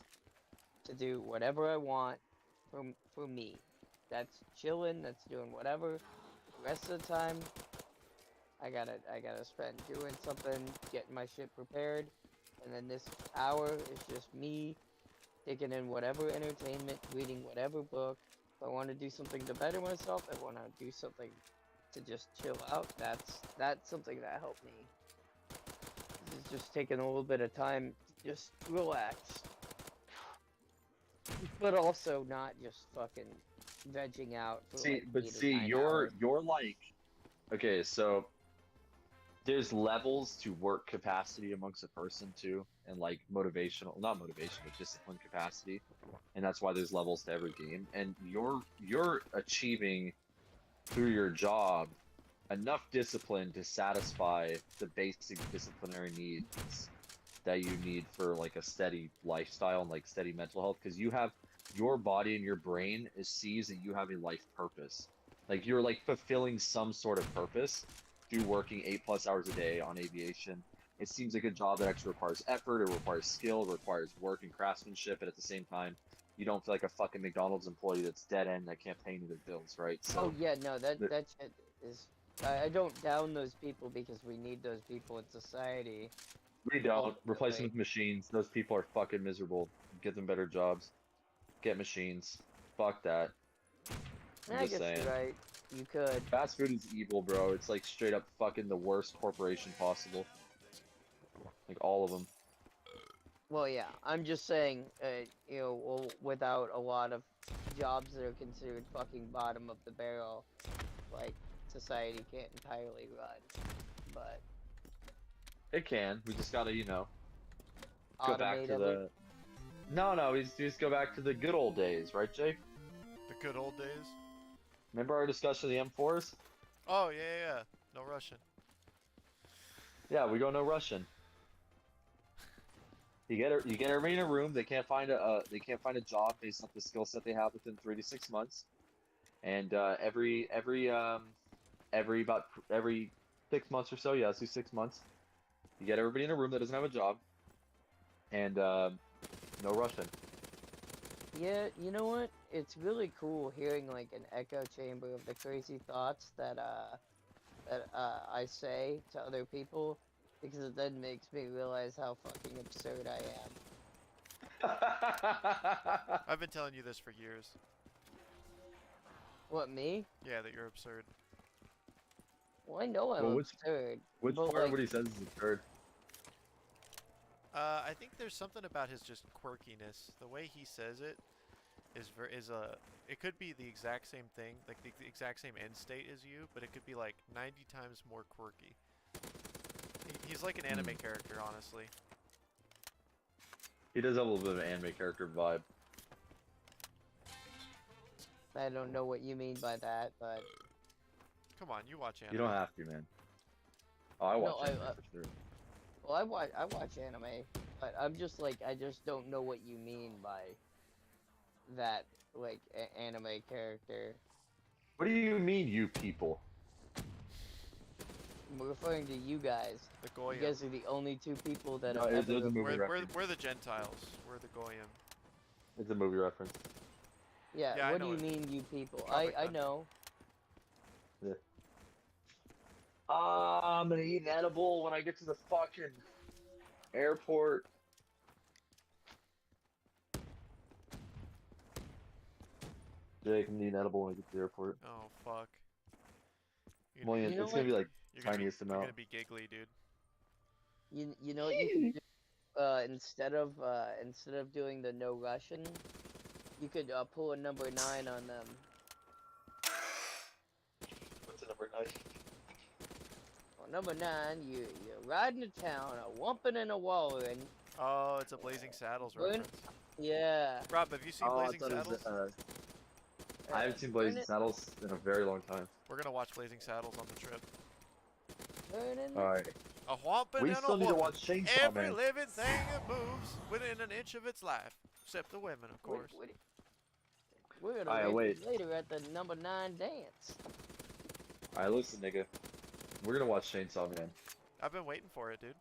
to do whatever I want for me. That's chilling, that's doing whatever. The rest of the time, I gotta spend doing something, getting my shit prepared, and then this hour is just me taking in whatever entertainment, reading whatever book. If I want to do something to better myself, I want to do something to just chill out. That's something that helped me. It's just taking a little bit of time to just relax, but also not just fucking vegging out for See, like but 8 or see, 9 hours. you're like okay, so there's levels to work capacity amongst a person too, and like motivational, not motivation, but discipline capacity, and that's why there's levels to every game. And you're achieving through your job enough discipline to satisfy the basic disciplinary needs that you need for like a steady lifestyle and like steady mental health because you have your body and your brain is sees that you have a life purpose. Like you're like fulfilling some sort of purpose through working 8+ hours a day on aviation. It seems like a job that actually requires effort, it requires skill, it requires work and craftsmanship, and at the same time, you don't feel like a fucking McDonald's employee that's dead end that can't pay any of their bills, right? Oh So yeah, no, the, that shit is. I don't down those people because we need those people in society. we don't replace them Ultimately, with machines. Those people are fucking miserable. Get them better jobs. Get machines. Fuck that. I'm I just guess you're saying. right. You could. Fast food is evil, bro. It's like straight up fucking the worst corporation possible. Like all of them. Well, yeah, I'm just saying, well, without a lot of jobs that are considered fucking bottom of the barrel, like society can't entirely run. But It can. We just gotta, go back automate to every. the. No, no. We just go back to the good old days, right, Jake? The good old days. Remember our discussion of the M4s? Oh yeah, yeah, yeah. No Russian. Yeah, we go no Russian. You get everybody in a room. They can't find a job based off the skill set they have within 3 to 6 months. And every 6 months or so, yeah, let's do 6 months. You get everybody in a room that doesn't have a job, and no Russian. Yeah, you know what? It's really cool hearing like an echo chamber of the crazy thoughts that I say to other people because it then makes me realize how fucking absurd I am. I've been telling you this for years. What, me? Yeah, that you're absurd. Well, I know I'm Well, absurd, which but part of like, what he says is absurd? I think there's something about his just quirkiness. The way he says it is a. It could be the exact same thing, like the exact same end state as you, but it could be like 90 times more quirky. He's like an anime character, honestly. He does have a little bit of an anime character vibe. I don't know what you mean by that, but Come on, you watch anime. You don't have to, man. Oh, I watch No, anime for sure. well, I watch anime, but I'm just like I just don't know what you mean by that like anime character. What do you mean, you people? I'm referring to you guys. The You Goyim. guys are the only two people that No, have it was ever. a movie We're reference. the Gentiles. We're the Goyim. It's a movie reference. Yeah, Yeah, I what do know you it. mean, you people? Tropic I Thunder. know. Yeah. I'm gonna eat an edible when I get to the fucking airport. Jake, I'm gonna eat an edible when I get to the airport. Oh fuck. You're Well, gonna yeah, be, You know it's gonna be what? like you're gonna be, tiniest you're amount. gonna be giggly, dude. You know what you could do? Instead of doing the no Russian, you could pull a number 9 on them. What's the number 9? Well, number 9, you're riding to town, a wumping and a wallering. Oh, it's a Blazing Saddles Burn- reference. Yeah. Rob, have you seen Oh, I Blazing thought it was. Saddles? I haven't seen burn Blazing it- Saddles in a very long time. We're gonna watch Blazing Saddles on the trip. burning- All right. A whomping We and still a need to whooping. watch Chainsaw Every Man. living thing that moves within an inch of its life, except the women, of course. We're gonna Alright, race wait. it later at the number 9 dance. All right, listen, nigga. We're gonna watch Chainsaw Man. I've been waiting for it, dude.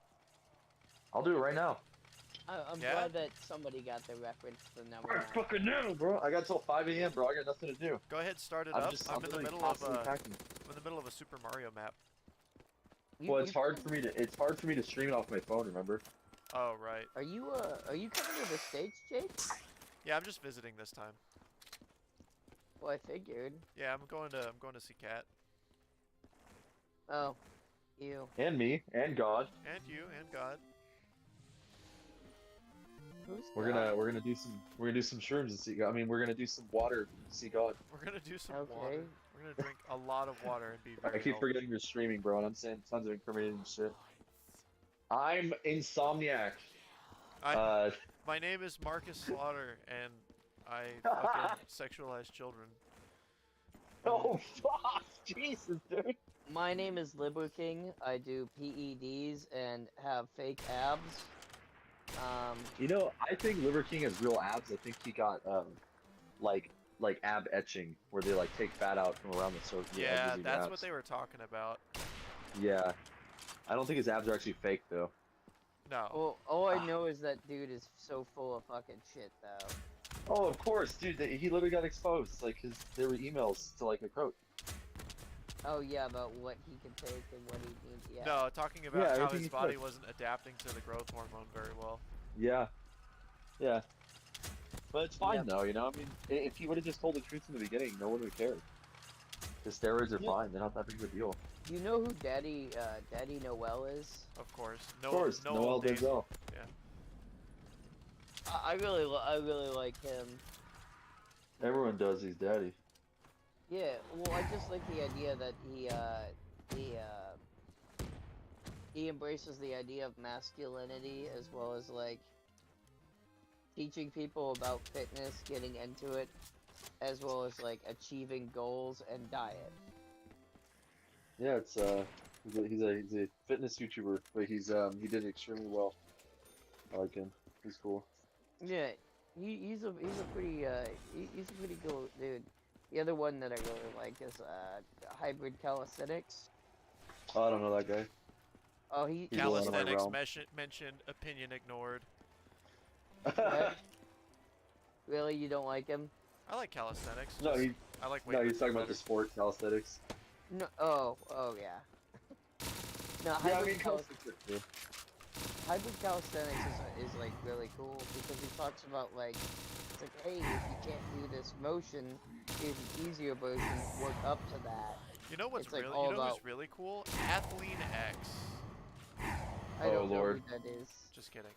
I'll do it right now. I'm Yeah? glad that somebody got the reference to number 9. fucking know, bro. I got till 5 a.m., bro. I got nothing to do. Go ahead, start it I'm up. just I'm in the literally middle of constantly packing. I'm in the middle of a Super Mario map. Well, it's hard for me to stream it off my phone. Remember? Oh right. Are you coming to the States, Jake? Yeah, I'm just visiting this time. Well, I figured. Yeah, I'm going to see Kat Oh, you. And me, and God. and you and God. Who's We're God? gonna do some shrooms and see. I mean, we're gonna do some water and see God. We're gonna do some Okay. water. We're gonna drink a lot of water and be very I keep healthy. forgetting you're streaming, bro, and I'm saying tons of incriminating shit. I'm Insomniac. My name is Marcus Slaughter, and I fucking sexualize children. Oh fuck, Jesus, dude. My name is Liber King. I do PEDs and have fake abs. You know, I think Liver King has real abs. I think he got like ab etching, where they like take fat out from around the circle. Yeah, that's what they were talking about. Yeah, I don't think his abs are actually fake though. No. Well, all I know is that dude is so full of fucking shit, though. Oh, of course, dude. He literally got exposed. Like there were emails to like a coach. Oh yeah, about what he can take and what he needs. Yeah. No, talking about Yeah, how everything his he body took. wasn't adapting to the growth hormone very well. Yeah, yeah. But it's fine Yep. though, you know. I mean, if he would have just told the truth in the beginning, no one would have cared. The steroids are Yeah. fine; they're not that big of a deal. You know who Daddy Noel is? Of course. Of course, Noel Noel Days. Denzel. I really like him. Everyone does. He's daddy. Yeah. Well, I just like the idea that he embraces the idea of masculinity as well as like teaching people about fitness, getting into it, as well as like achieving goals and diet. Yeah, it's he's a fitness YouTuber, but he did extremely well. I like him. He's cool. Yeah, he's a pretty he's a pretty cool dude. The other one that I really like is Hybrid Calisthenics. Oh, I don't know that guy. Oh, he's He's well out of my Calisthenics realm. mentioned, opinion ignored. What? Really, you don't like him? I like calisthenics. No, just- he I like no, he's weightlifting talking about better. the sport calisthenics. No. Oh yeah. No, Yeah, I hybrid, mean, hybrid calisthenics is like really cool because he talks about like it's like, hey, if you can't do this motion, here's an easier version. Work up to that. You know what's it's, like, really all you know who's about- really cool? Athlean X. I Oh, don't know Lord. who that is. Just kidding.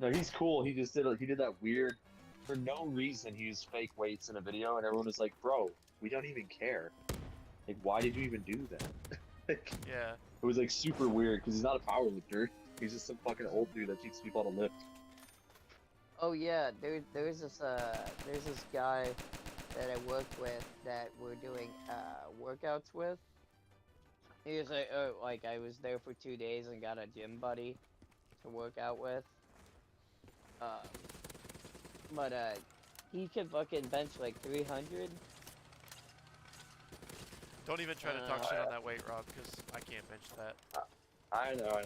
No, he's cool. He just did that weird. For no reason, he used fake weights in a video, and everyone was like, "Bro, we don't even care. Like, why did you even do that?" Like, Yeah. it was like super weird because he's not a power lifter. He's just some fucking old dude that teaches people how to lift. Oh yeah, there's this guy that I work with that we're doing workouts with. He was like I was there for 2 days and got a gym buddy to work out with. Um, but he can fucking bench like 300. Don't even try to talk shit on that weight, Rob, because I can't bench that. I know.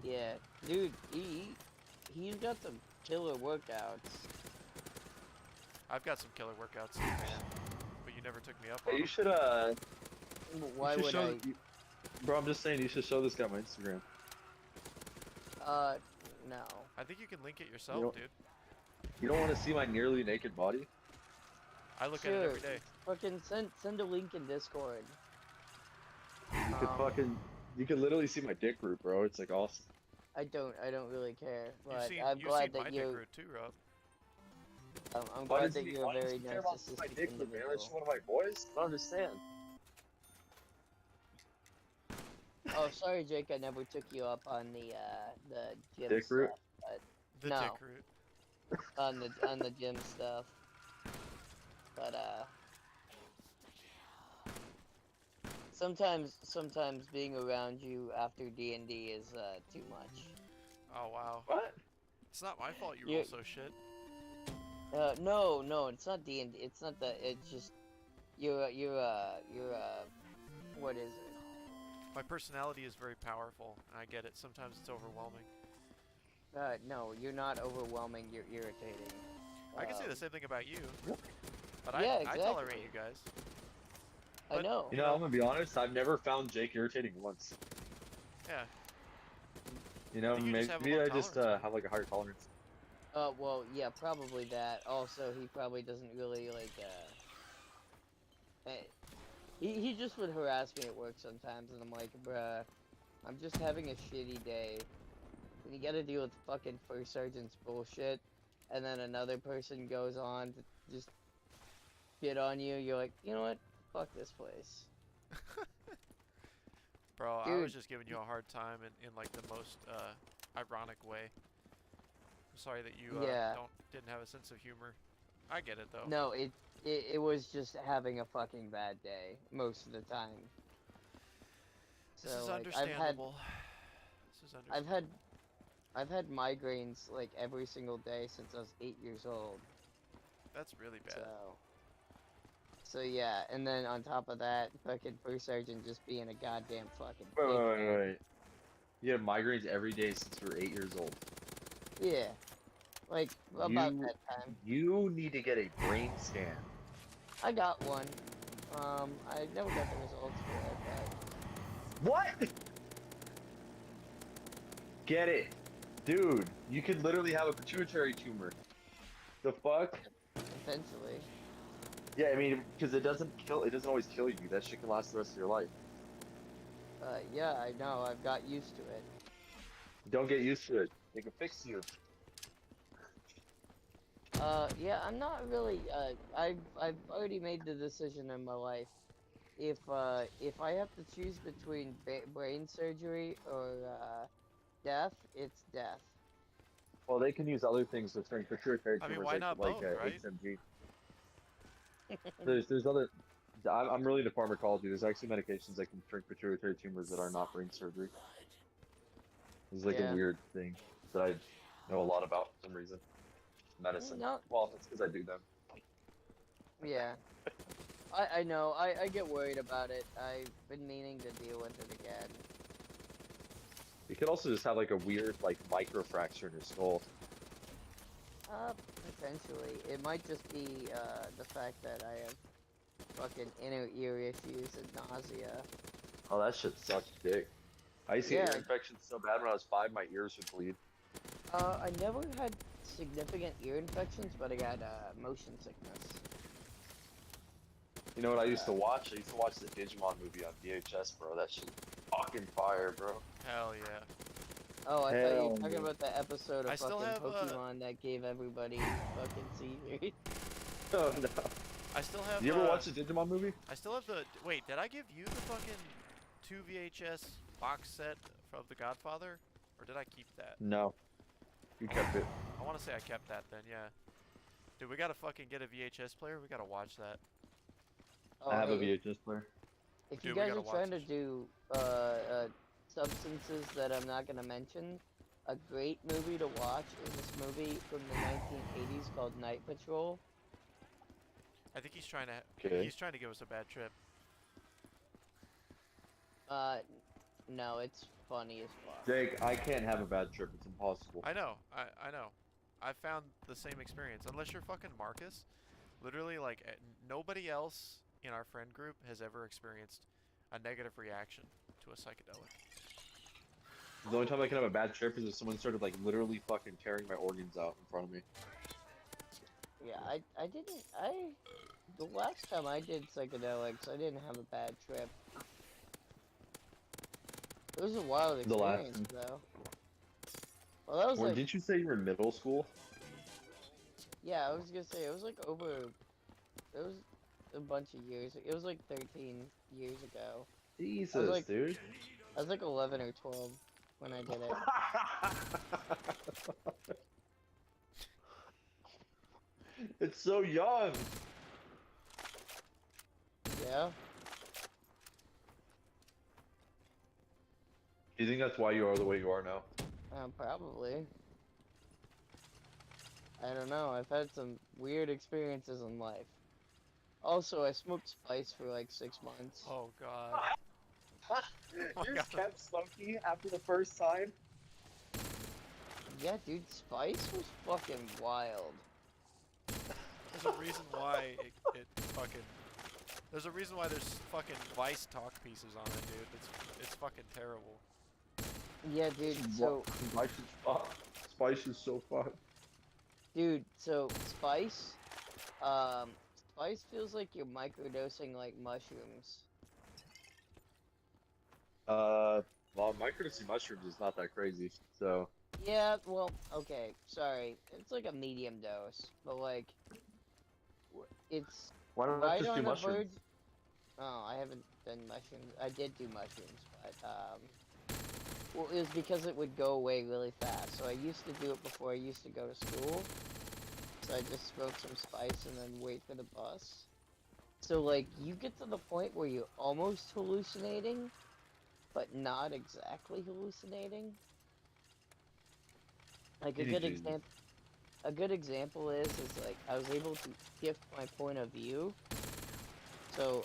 Yeah, dude, he's got some killer workouts. I've got some killer workouts too, man. But you never took me up on Hey, you them. should Why you should would show, I? bro, I'm just saying you should show this guy my Instagram. No. I think you can link it yourself, don't- dude. You don't want to see my nearly naked body? I look at it every day. Fucking send a link in Discord. You could Um, you could literally see my dick root, bro. It's like awesome. I don't really care, but You've I'm seen glad my that dick you. root too, Rob. I'm Why glad does that he, you're a why does very he care about my narcissistic dick root, man? That's individual. one of my boys. I don't understand. Oh, sorry, Jake. I never took you up on the gym Dick stuff, root? but The No. dick root. on the gym stuff. But sometimes being around you after D&D is too much. Oh, wow. What? It's not my fault you You- roll so shit. No, it's not D&D. It's not that. It's just you're what is it? My personality is very powerful, and I get it. Sometimes it's overwhelming. No, you're not overwhelming. You're irritating. I can say the Um, same thing about you. But Yeah, I tolerate exactly. you guys. I but- know. You know, I'm gonna be honest. I've never found Jake irritating once. Yeah. You know, think you just have a maybe low I just tolerance, man. have like a higher tolerance. Well, yeah, probably that. Also, he probably doesn't really like. He just would harass me at work sometimes, and I'm like, bruh, I'm just having a shitty day. And you gotta deal with fucking first sergeant's bullshit, and then another person goes on to just get on you. You're like, you know what? Fuck this place. Bro, I was Dude. just giving you a hard time in like the most ironic way. I'm sorry that you Yeah. didn't have a sense of humor. I get it though. No, it was just having a fucking bad day most of the time. This So, is like, understandable. This is understandable. I've had migraines like every single day since I was 8 years old. That's really bad. So yeah, and then on top of that, fucking first sergeant just being a goddamn fucking Wait, dickhead. wait. You had migraines every day since you were 8 years old. Yeah, like about You- that time. You need to get a brain scan. I got one. I never got the results for it, What? Get it, dude. You could literally have a pituitary tumor. The fuck? but eventually. Yeah, I mean, because it doesn't kill. It doesn't always kill you. That shit can last the rest of your life. Yeah, I know. I've got used to it. Don't get used to it. They can fix you. Yeah, I'm not really. I've already made the decision in my life. If I have to choose between brain surgery or death, it's death. Well, they can use other things to turn pituitary I tumors mean, why not like both, right? HMG. There's other. I'm really into pharmacology. There's actually medications that can shrink pituitary tumors that are not brain surgery. It's like Yeah. a weird thing that I know a lot about for some reason. Medicine. No. Well, it's because I do them. Yeah. I know. I get worried about it. I've been meaning to deal with it again. You could also just have like a weird like microfracture in your skull. Potentially. It might just be the fact that I have fucking inner ear issues and nausea. Oh, that shit sucks dick. I used to get Yeah. ear infections so bad when I was 5, my ears would bleed. I never had significant ear infections, but I got motion sickness. You know what I used to watch? I used to watch the Digimon movie on VHS, bro. That shit was fucking fire, bro. Hell yeah. Oh, I thought you Hell were talking no. about the episode of I still fucking have, Pokemon that gave everybody fucking seizures. Oh no. I still have. Did you ever watch the Digimon movie? I still have the. Wait, did I give you the fucking 2 VHS box set of The Godfather, or did I keep that? No. You kept it. I want to say I kept that then, yeah. Dude, we gotta fucking get a VHS player. We gotta watch that. Oh, I have a hey, VHS player. if Dude, you we guys gotta are watch trying to this. do substances that I'm not gonna mention, a great movie to watch is this movie from the 1980s called Night Patrol. I think he's trying to Okay. he's trying to give us a bad trip. Uh, no, it's funny as fuck. Jake, I can't have a bad trip. It's impossible. I know. I know. I found the same experience. Unless you're fucking Marcus, literally like nobody else in our friend group has ever experienced a negative reaction to a psychedelic. The only time I can have a bad trip is if someone started like literally fucking tearing my organs out in front of me. Yeah, I didn't, the last time I did psychedelics, I didn't have a bad trip. It was a wild The last experience, time. though. Well, that was Or like, didn't you say you were in middle school? yeah, I was gonna say, it was like it was a bunch of years, it was like 13 years ago. Jesus, like- dude. I was like 11 or 12 when I did it. It's so young. Yeah? Do you think that's why you are the way you are now? Probably. I don't know, I've had some weird experiences in life. Also, I smoked spice for like 6 months. Oh god. Oh You just God. kept smoking after the first time? Yeah, dude, spice was fucking wild. There's a reason why it fucking. There's a reason why there's fucking Vice talk pieces on it, dude. It's fucking terrible. Yeah, dude, so, Spice is fun. Spice is so fun. dude, so, spice, spice feels like you're microdosing like mushrooms. Well, microdosing mushrooms is not that crazy, so. Yeah, well, okay, sorry. It's like a medium dose, but like, it's Why don't I right just do on the mushrooms? verge. Oh, I haven't done mushrooms. I did do mushrooms, but well, it was because it would go away really fast. So I used to do it before I used to go to school. So I just smoke some spice and then wait for the bus. So like, you get to the point where you're almost hallucinating, but not exactly hallucinating. Like a Easy good Jesus. example. A good example is like I was able to shift my point of view. So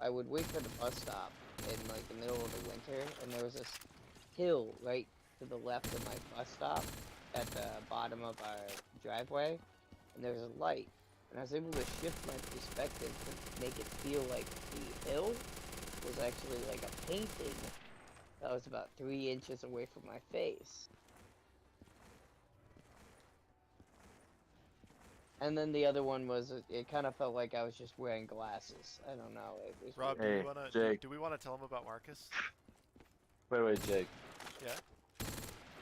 I would wait for the bus stop in like the middle of the winter, and there was this hill right to the left of my bus stop at the bottom of our driveway, and there was a light, and I was able to shift my perspective to make it feel like the hill was actually like a painting that was about 3 inches away from my face. And then the other one was it kind of felt like I was just wearing glasses. I don't know. It was Rob, weird. Hey, do we wanna Jake. do we wanna tell him about Marcus? Wait, Jake. Yeah.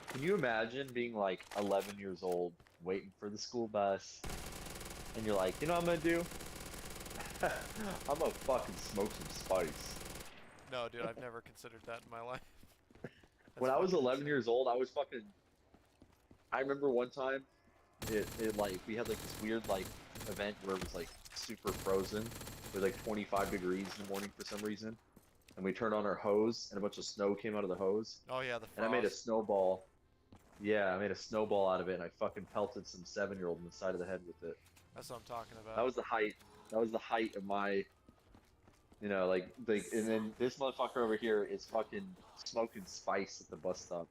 Can you imagine being like 11 years old, waiting for the school bus, and you're like, you know what I'm gonna do? I'm gonna fucking smoke some spice. No, dude, I've never considered that in my life. When That's I was fucking 11 insane. years old, I was fucking. I remember one time, it like we had like this weird like event where it was like super frozen. It was like 25 degrees in the morning for some reason, and we turned on our hose, and a bunch of snow came out of the hose, Oh yeah, the frost. and I made a snowball. Yeah, I made a snowball out of it, and I fucking pelted some 7-year-old in the side of the head with it. That's what I'm talking about. That was the height. That was the height of my, like, and then this motherfucker over here is fucking smoking spice at the bus stop.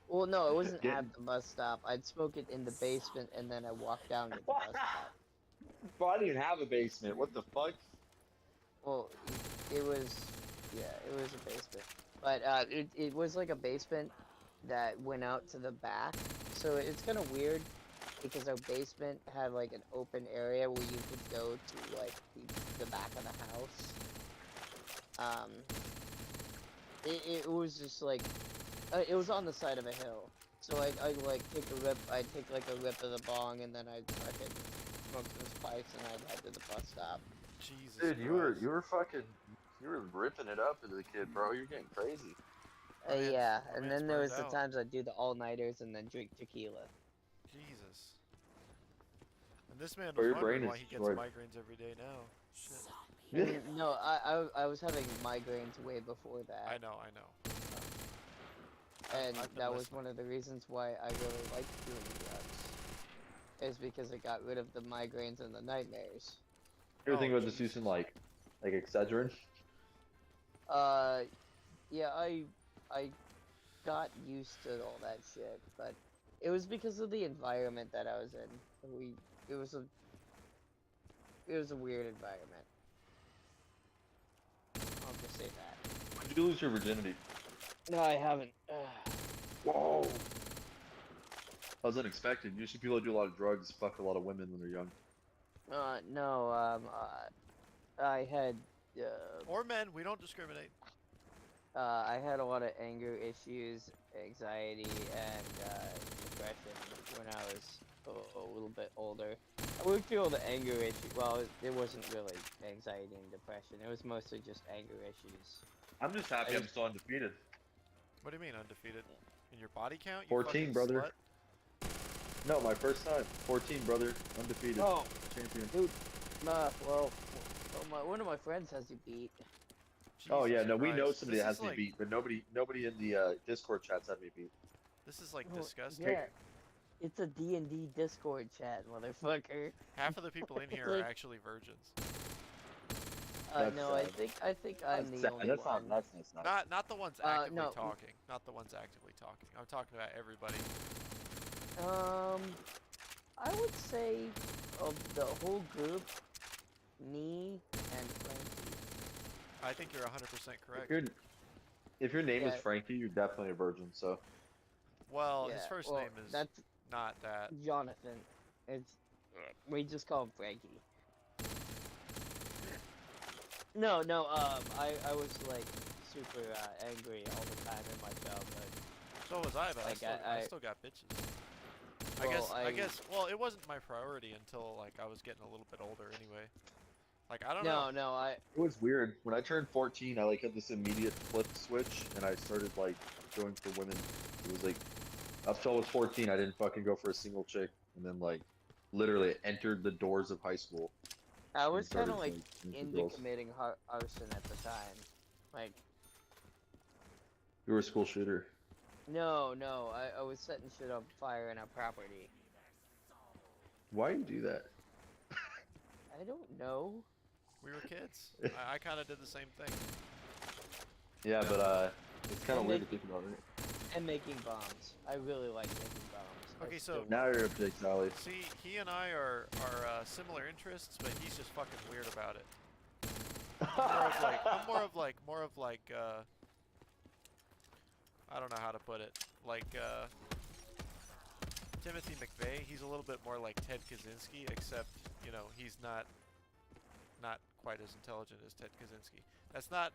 Well, no, it wasn't Getting- at the bus stop. I'd smoke it in the basement, and then I walked down to the bus stop. Bro, I didn't even have a basement. What the fuck? Well, it was, yeah, it was a basement. But it was like a basement that went out to the back. So it's kind of weird because our basement had like an open area where you could go to like the back of the house. It was just like it was on the side of a hill. So I'd like take a rip. I'd take like a rip of the bong, and then I'd fucking smoke some spice, and I'd head to the bus stop. Jesus Dude, Christ. you were ripping it up as a kid, bro. You're getting crazy. My man's- Yeah, my and man's then there burned was the out. times I'd do the all-nighters and then drink tequila. Jesus. And this man Or was your wondering brain why is he gets destroyed. migraines every day now. Shit. No, I was having migraines way before that. I know. And I've been that was listening. one of the reasons why I really liked doing drugs. Is because it got rid of the migraines and the nightmares. You ever think Oh, about just Jesus. using like Excedrin? Yeah, I got used to all that shit, but it was because of the environment that I was in. It was a weird environment. I'll just say that. When did you lose your virginity? No, I haven't. Whoa. That was unexpected. Usually people that do a lot of drugs fuck a lot of women when they're young. No, I had, Or men, we don't discriminate. I had a lot of anger issues, anxiety, and depression when I was a little bit older. I would feel the anger issue. Well, it wasn't really anxiety and depression. It was mostly just anger issues. I'm just happy I I'm still undefeated. What do you mean undefeated? In your body count? You 14, fucking brother. slut? No, my first time. 14, brother. Undefeated. Oh, Champion. dude. One of my friends has you beat. Oh yeah, Jesus no, we know Christ. somebody This that has is me like, beat, but nobody in the Discord chats had me beat. This is like Oh, disgusting. yeah. It's a D&D Discord chat, motherfucker. Half of the people in here are Like- actually virgins. That's No, I sad. think I'm the only That's one. not. That's not. Not the ones actively no. talking. Not the ones actively talking. I'm talking about everybody. I would say of the whole group, me and Frankie. I think you're 100% correct. If your name is Yeah. Frankie, you're definitely a virgin. So Well, his Yeah, first well, name is that's not that. Jonathan. We just call him Frankie. No, I was like super angry all the time in my childhood. So was I, but Like, I I- still got bitches. Well, I guess. Well, it wasn't my priority until like I was getting a little bit older. Anyway, like I don't know. No, it was weird. When I turned 14, I like had this immediate flip switch, and I started like going for women. It was like up till I was 14, I didn't fucking go for a single chick, and then like literally entered the doors of high school. I and was kind of started, like into into girls. committing arson at the time. Like, You were a school shooter. no, I was setting shit on fire in our property. Why do you do that? I don't know. We were kids. I kind of did the same thing. Yeah, but it's kind of And weird they- to think about, right? And making bombs. I really like making bombs. I Okay, still so- Now you're a big Sally. See, he and I are similar interests, but he's just fucking weird about it. I'm more of like I don't know how to put it. Like Timothy McVeigh, he's a little bit more like Ted Kaczynski, except he's not quite as intelligent as Ted Kaczynski. That's not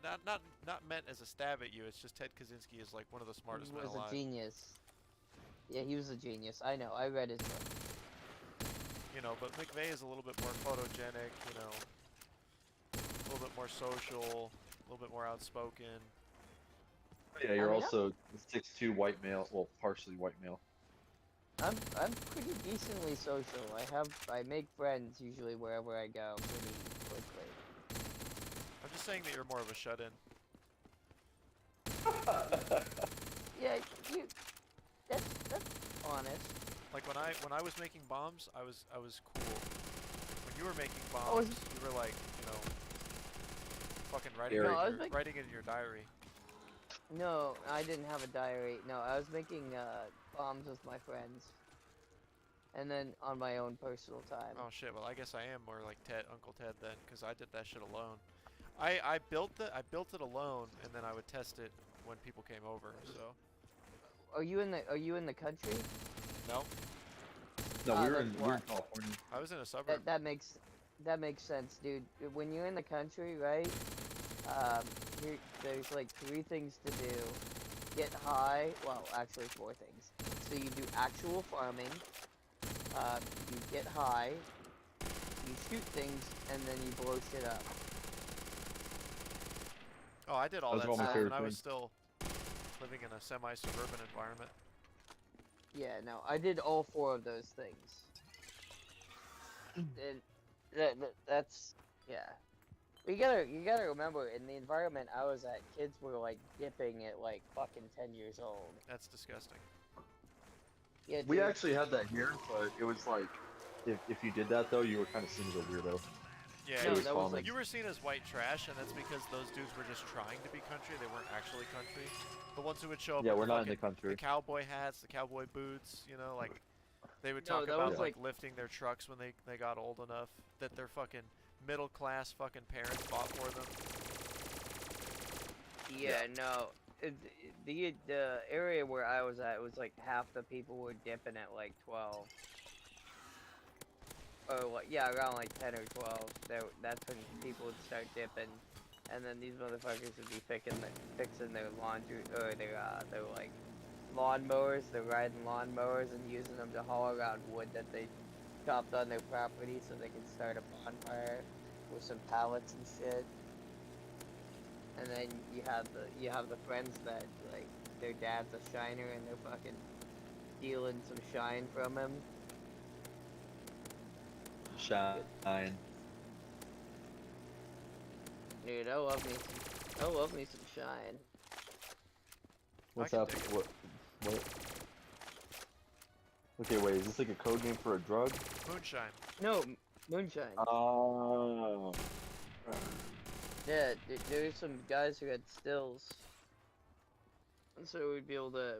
meant as a stab at you. It's just Ted Kaczynski is like one of the smartest He men was alive. a genius. Yeah, he was a genius. I know. I read his book. But McVeigh is a little bit more photogenic. A little bit more social, a little bit more outspoken. Yeah, you're I mean, also a 6'2" white male. Well, partially white male. I'm pretty decently social. I make friends usually wherever I go pretty quickly. I'm just saying that you're more of a shut-in. Yeah, that's honest. Like when I was making bombs, I was cool. When you were making I was- bombs, you were like, fucking writing Eric. No, I was making- writing it in your diary. No, I didn't have a diary. No, I was making bombs with my friends. And then on my own personal time. Oh shit. Well, I guess I am more like Uncle Ted then, because I did that shit alone. I built it alone, and then I would test it when people came over. So Are you in the country? no, No, Ah, we were that's in why. California. I was in a suburb. That makes sense, dude. When you're in the country, right? There's like 3 things to do. Get high. Well, actually 4 things. So you do actual farming. You get high. You shoot things, and then you blow shit up. Oh, I did all Those that are all my stuff, favorite and I was things. still living in a semi-suburban environment. Yeah, no, I did all 4 of those things. And that's yeah. You gotta remember, in the environment I was at, kids were like dipping at like fucking 10 years old. That's disgusting. Yeah, We dude. actually had that here, but it was like, if you did that though, you were kind of seen as a weirdo. Yeah, No, It was that was common. like you were seen as white trash, and that's because those dudes were just trying to be country. They weren't actually country. The ones who would show up Yeah, with we're the not in the fucking country. cowboy hats, the cowboy boots, you know, like they would No, talk that about was like like lifting their trucks when they got old enough that their fucking middle class fucking parents bought for them. yeah, no. The area where I was at was like half the people were dipping at like 12. Or like yeah, around like 10 or 12. That's when people would start dipping, and then these motherfuckers would be fixing their laundry or their like lawnmowers. They're riding lawnmowers and using them to haul around wood that they chopped on their property so they can start a bonfire with some pallets and shit. And then you have the friends that like their dad's a shiner and they're fucking stealing some shine from him. Shine. Dude, I love me some shine. What's can up? dig it. What? Okay, wait. Is this like a code name for a drug? Moonshine. No, moonshine. Oh. Yeah, there's some guys who had stills. And so we'd be able to,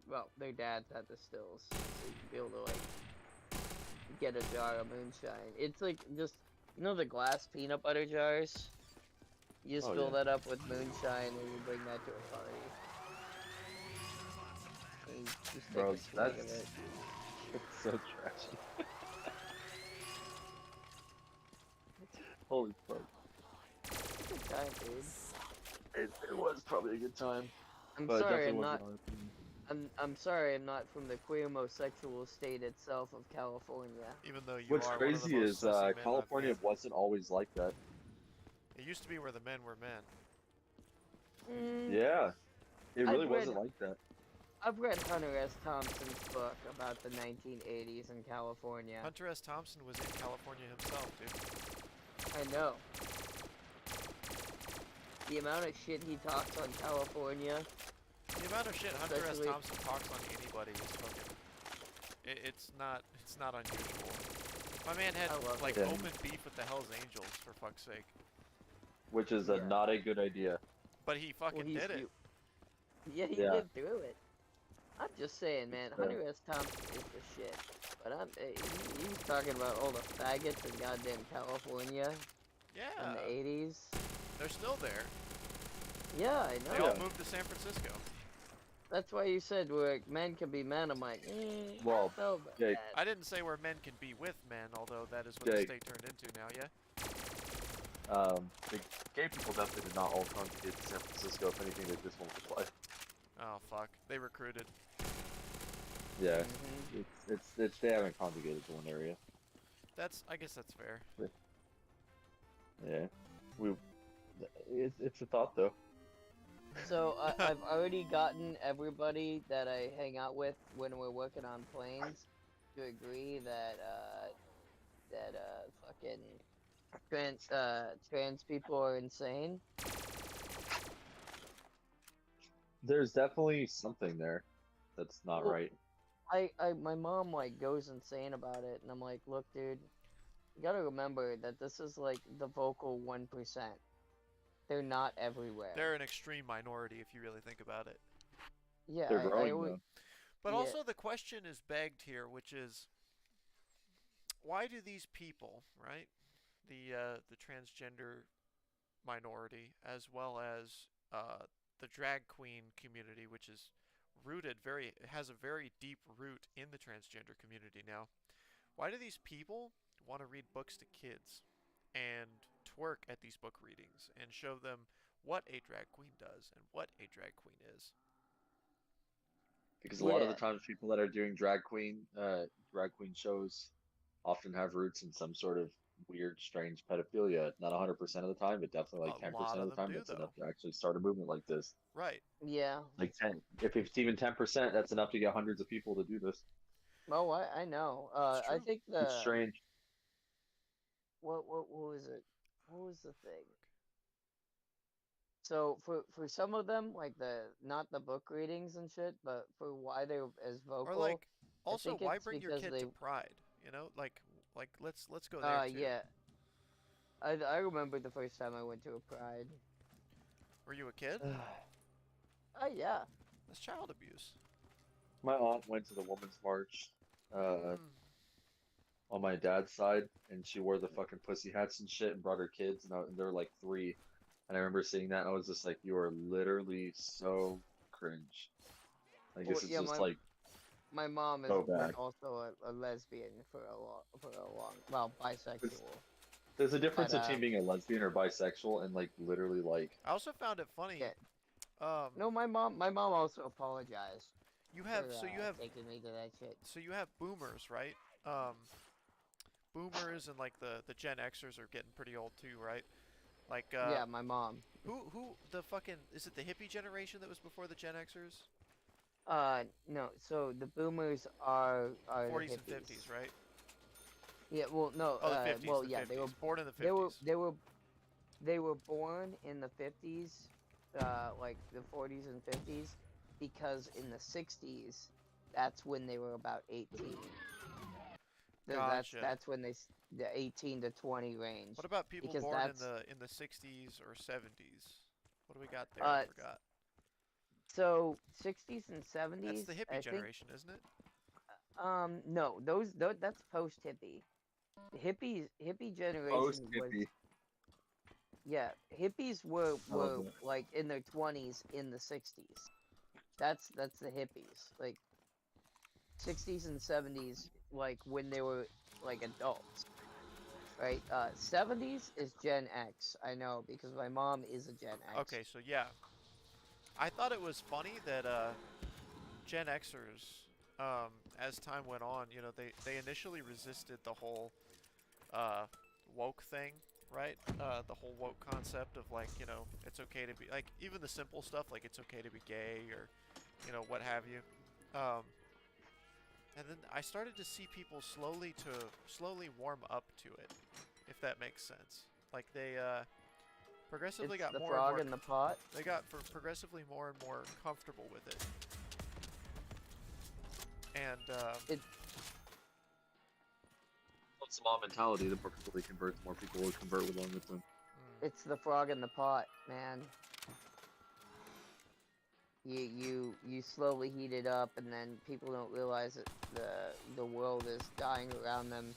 well, their dads had the stills. So you'd be able to, like, get a jar of moonshine. It's like, just, you know the glass peanut butter jars? You just Oh, fill yeah. that up with moonshine and you bring that to a party. And you just take Bro, a swig that's of it. it's so trashy. Holy fuck. It's a good time, dude. It was probably a good time. I'm But it sorry definitely I'm wasn't not, our opinion. I'm sorry I'm not from the queer-homosexual state itself of California. Even though you What's are one of the crazy most is sussy men California I've met. wasn't always like that. It used to be where the men were men. Mm, Yeah. It really I've read- wasn't like that. I've read Hunter S. Thompson's book about the 1980s in California. Hunter S. Thompson was in California himself, dude. I know. The amount of shit he talks on California. The amount of shit Hunter S. Especially- Thompson talks on anybody is fucking. It's not unusual. My man had I love like it. open beef with the Hell's Angels for fuck's sake, Which is Yeah. not a good idea. but he fucking he's did it. hu- Yeah, he Yeah. lived through it. I'm just saying, man. Yeah. Hunter S. Thompson is the shit. But he's talking about all the faggots in goddamn California in Yeah, the 80s. they're still there. Yeah, I They know. all moved to San Francisco. That's why you said where men can be men. I'm like, Well, I felt about Jake, that. I didn't say where men can be with men, although that is what the Jake. state turned into now. Yeah. The gay people definitely did not all congregate to San Francisco. If anything, they just won't apply. Oh fuck, they recruited. Yeah, Mhm. it's they haven't congregated to one area. I guess that's fair. Yeah, it's a thought though. So I've already gotten everybody that I hang out with when we're working on planes to agree that fucking trans people are insane. There's definitely something there that's not Well, right. My mom like goes insane about it, and I'm like, look, dude, you gotta remember that this is like the vocal 1%. They're not everywhere. They're an extreme minority if you really think about it. Yeah, They're I growing always, though. But Yeah. also the question is begged here, which is, why do these people, right, the transgender minority, as well as the drag queen community, which is has a very deep root in the transgender community now. Why do these people want to read books to kids and twerk at these book readings and show them what a drag queen does and what a drag queen is? Because a lot of the Yeah. times, people that are doing drag queen shows often have roots in some sort of weird, strange pedophilia. Not 100% of the time, but definitely like A 10% lot of of the them time. do, That's enough though. to actually start a movement like this. Right. Yeah. Like 10. If it's even 10%, that's enough to get hundreds of people to do this. Oh, I know. It's I true. think It's the strange. what was it? What was the thing? So for some of them, like the not the book readings and shit, but for why they're as Or vocal, like, I also, think why it's bring your because kid they to Pride? You know, like let's go there too. yeah. I remember the first time I went to a pride. Were you a kid? Oh yeah. That's child abuse. My aunt went to the Women's March Mm. on my dad's side, and she wore the fucking pussy hats and shit and brought her kids, and they're like 3. And I remember seeing that, and I was just like, you are literally so cringe. Like, Well, this is yeah, just like my mom is so was bad. also a lesbian for a long well There's, bisexual, there's a but difference between being a lesbian or bisexual and like literally like, I also found it funny. yeah. Um, No, my mom also apologized you for have taking me to that shit. so you have boomers, right? Um, boomers and like the Gen Xers are getting pretty old too, right? Like Yeah, my mom. who the fucking is it the hippie generation that was before the Gen Xers? No. So the boomers are the 40s and hippies. 50s, right? Yeah. Well, no. Oh, the 50s, Well, the yeah. 50s. Born in the They were 50s. they were they were born in the 50s, like the 40s and 50s, because in the 60s, that's when they were about 18. Gotcha. That's when the 18 to 20 range, What about people because born that's in the 60s or 70s? What do we got there? I uh forgot. so 60s and That's 70s, the hippie I think. generation, isn't it? No, that's post hippie. The hippie generation post was, hippie. yeah, hippies I love were that. like in their 20s in the 60s. That's the hippies. Like 60s and 70s, like when they were like adults, right? 70s is Gen X. I know because my mom is a Gen X. Okay, so yeah. I thought it was funny that Gen Xers, as time went on, you know, they initially resisted the whole uh, woke thing, right? The whole woke concept of like, you know, it's okay to be like even the simple stuff like it's okay to be gay or, you know, what have you. Um, and then I started to see people slowly warm up to it, if that makes sense. Like they progressively It's got the more and frog more. in the pot. They got progressively more and more comfortable with it, and It It's the law mentality. The more people they convert, the more people will convert along with them. it's the frog in the pot, man. You slowly heat it up, and then people don't realize that the world is dying around them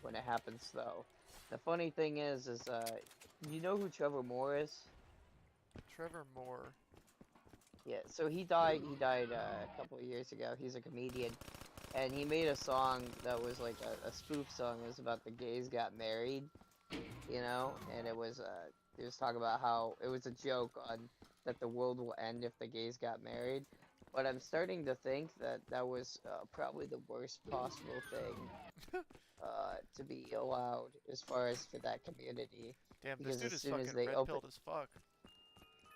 when it happens. Though, the funny thing is you know who Trevor Moore is? Trevor Moore. Yeah, so he died. He died a couple of years ago. He's a comedian, and he made a song that was like a spoof song. It was about the gays got married, you know, and it was talking about how it was a joke on that the world will end if the gays got married. But I'm starting to think that that was probably the worst possible thing to be allowed as far as for that community, Damn, this because dude is fucking red pilled as fuck.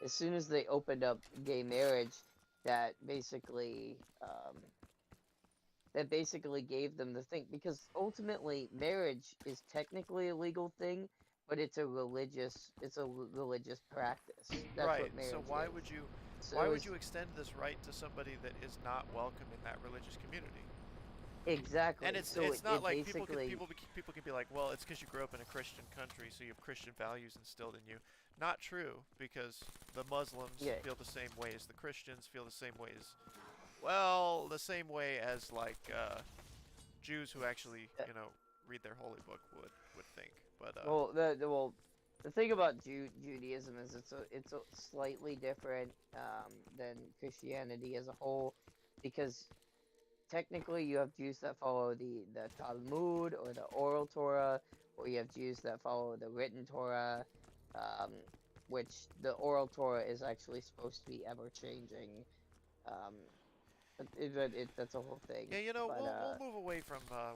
as soon as they opened up gay marriage, that basically gave them the thing, because ultimately marriage is technically a legal thing, but it's a religious practice. That's Right. what So marriage is. why So would is you extend this right to somebody that is not welcome in that religious community? And exactly. So it's not it like basically people can be like, well, it's because you grew up in a Christian country, so you have Christian values instilled in you. Not true, because the Muslims yeah. feel the same way as the Christians, feel the same way as, well, the same way as like Jews who actually, uh, you know, read their holy book would think. But the thing about Judaism is it's a slightly different than Christianity as a whole, because technically you have Jews that follow the Talmud or the oral Torah, or you have Jews that follow the written Torah, um, which the oral Torah is actually supposed to be ever changing. Um, that's a whole thing. yeah, you know, But we'll move away from the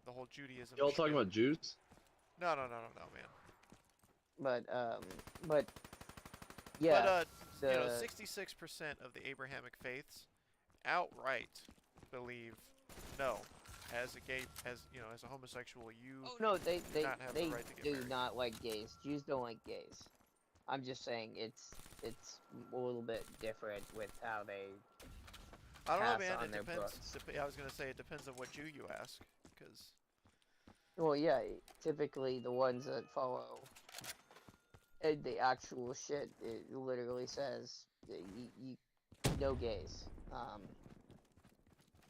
the whole Judaism. Y'all talking shtick. about Jews? No, man. But yeah, But you know, the 66% of the Abrahamic faiths outright believe no, as a gay, as you know, as a homosexual, you oh no, do not have the right to get do married. not like gays. Jews don't like gays. I'm just saying it's a little bit different with how they I don't know, pass man. on It their depends. books. I was gonna say it depends on what Jew you ask, because Well, yeah, typically the ones that follow the actual shit, it literally says you no gays.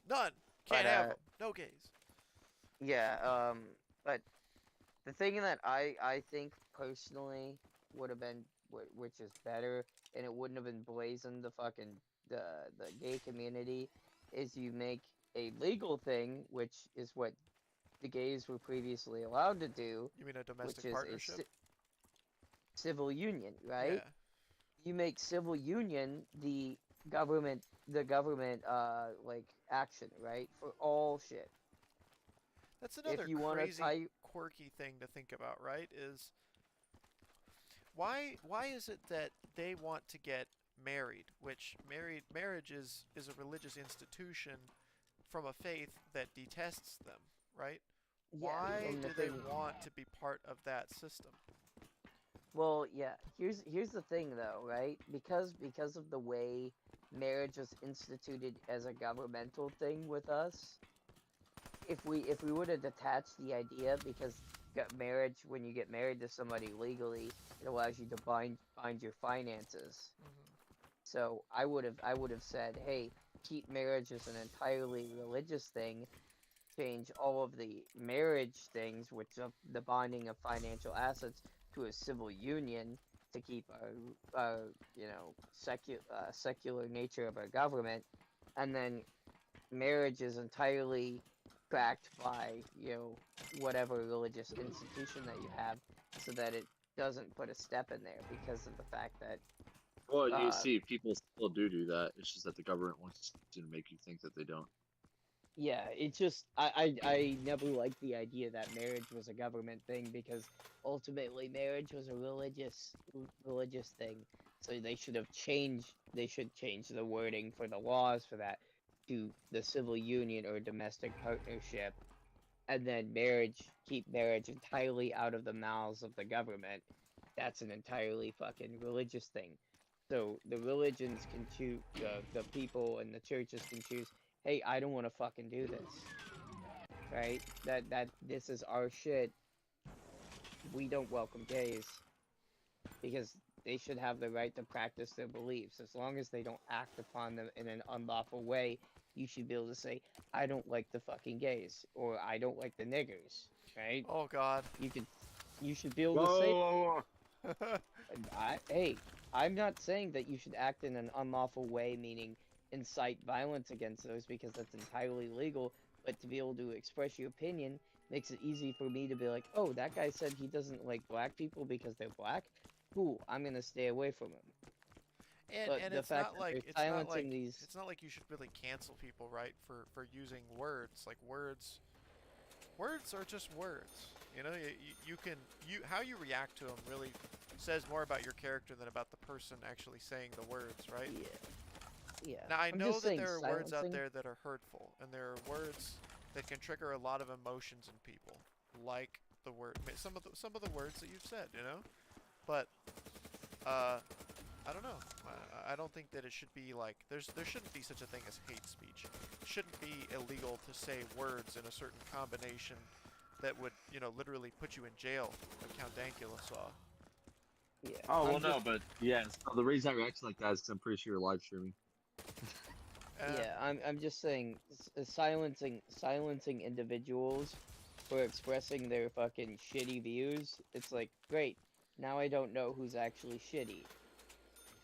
none But can't have them. No gays. yeah, but the thing that I think personally would have been which is better, and it wouldn't have been blazing the the gay community, is you make a legal thing, which is what the gays were previously allowed to do, You mean a which domestic is partnership? civil union, right? Yeah, You make civil union the government like action, right? For all shit. that's If another you want to crazy, tie quirky thing to think about, right? Is why is it that they want to get married, which marriage is a religious institution from a faith that detests them, right? yeah, Why and the do they thing want to be part of that system? well, yeah, here's the thing though, right? Because of the way marriage was instituted as a governmental thing with us, if we would have detached the idea, because marriage, when you get married to somebody legally, it allows you to bind your finances. Hmm. So I would have said, hey, keep marriage as an entirely religious thing, change all of the marriage things, which of the bonding of financial assets, to a civil union to keep our secular nature of our government, and then marriage is entirely backed by whatever religious institution that you have, so that it doesn't put a step in there because of the fact that Well, you uh, see, people still do that. It's just that the government wants to make you think that they don't. yeah, it's just I never liked the idea that marriage was a government thing, because ultimately marriage was a religious thing. So they should change the wording for the laws for that to the civil union or domestic partnership, and then keep marriage entirely out of the mouths of the government. That's an entirely fucking religious thing. So the religions can choose, the people and the churches can choose, hey, I don't want to fucking do this, right? That this is our shit. We don't welcome gays, because they should have the right to practice their beliefs. As long as they don't act upon them in an unlawful way, you should be able to say, I don't like the fucking gays, or I don't like the niggers, right? Oh God. You could, you should be able Whoa, to say, whoa, hey, I'm not saying that you should act in an unlawful way, meaning incite violence against those, because that's entirely legal. But to be able to express your opinion makes it easy for me to be like, oh, that guy said he doesn't like black people because they're black. Cool, I'm gonna stay away from him. But And the fact that they're silencing these, it's not like you should really cancel people, right, for using words. Like words are just words. You know, you can how you react to them really says more about your character than about the person actually saying the words, right? yeah, yeah. Now I I'm know just that saying there are words out silencing. there that are hurtful, and there are words that can trigger a lot of emotions in people, like some of the words that you've said, you know. But I don't know. I don't think that it should be like there shouldn't be such a thing as hate speech. It shouldn't be illegal to say words in a certain combination that would, you know, literally put you in jail, like Count Dankula saw. Yeah, Oh, well, I'm just no, but yeah, so the reason I react like that is 'cause I'm pretty sure you're live streaming. Uh, yeah, I'm just saying silencing individuals for expressing their fucking shitty views. It's like, great. Now I don't know who's actually shitty.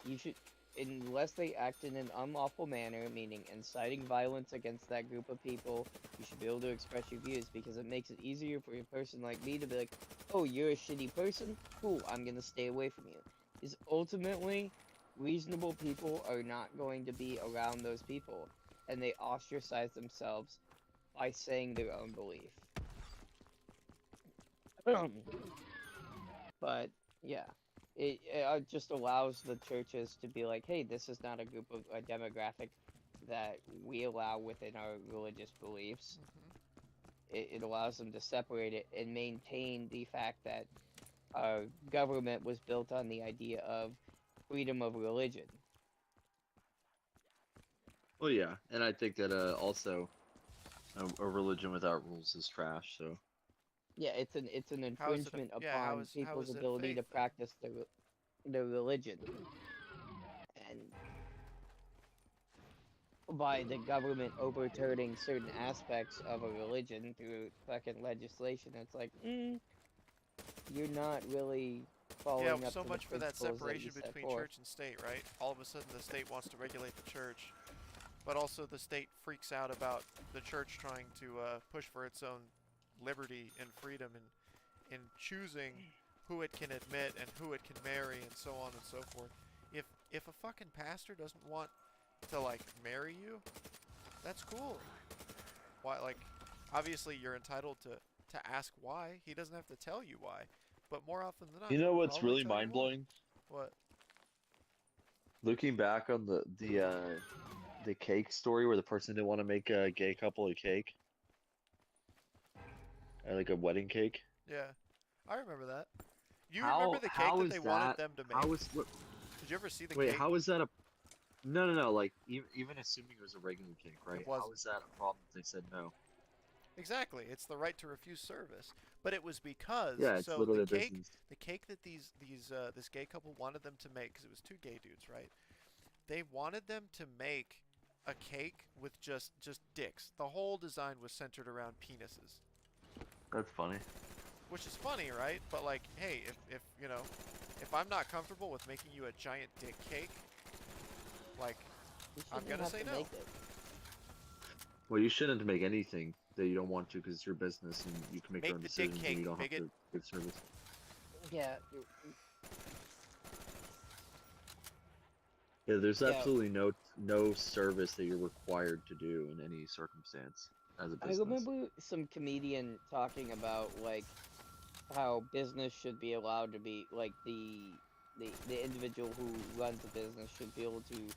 You should, unless they act in an unlawful manner, meaning inciting violence against that group of people, you should be able to express your views, because it makes it easier for a person like me to be like, oh, you're a shitty person? Cool, I'm gonna stay away from you. Is ultimately, reasonable people are not going to be around those people, and they ostracize themselves by saying their own belief. But yeah, it just allows the churches to be like, hey, this is not a group of a demographic that we allow within our religious beliefs. It allows them to separate it and maintain the fact that our government was built on the idea of freedom of religion. Well, yeah, and I think that also a religion without rules is trash. So Yeah, it's an How is it infringement a yeah? upon How people's is it a ability faith to then? practice their religion, and by the government overturning certain aspects of a religion through fucking legislation, it's like, you're not really Yeah, following up so to the much for that principles that you separation set between forth. church and state, right? All of a sudden, the state wants to regulate the church, but also the state freaks out about the church trying to push for its own liberty and freedom in choosing who it can admit and who it can marry and so on and so forth. If a fucking pastor doesn't want to like marry you, that's cool. Why? Like, obviously you're entitled to ask why. He doesn't have to tell you why, but more often than not, you know he'll what's probably really tell you mind why. blowing? What? Looking back on the cake story where the person didn't want to make a gay couple a cake, like a wedding cake. Yeah, I remember that. You remember How the cake how that is they wanted that? them to How make? is what? Did you ever see the Wait, cake? how is that a? No, no, no. Like even assuming it was a regular cake, It right? How wasn't. is that a problem if they said no? Exactly. It's the right to refuse service. But it was because Yeah, it's so literally a business. the cake that this gay couple wanted them to make, because it was two gay dudes, right? They wanted them to make a cake with just dicks. The whole design was centered around penises, That's funny. which is funny, right? But like, hey, if you know, if I'm not comfortable with making you a giant dick cake, like, You I'm shouldn't gonna have say to no. make it. Well, you shouldn't make anything that you don't want to because it's your business and you can make your Make own the dick decisions and cake. you don't have Make it. to give service. Yeah, Yeah, there's yeah. absolutely no service that you're required to do in any circumstance as a I business. remember some comedian talking about like how business should be allowed to be like the individual who runs a business should be able to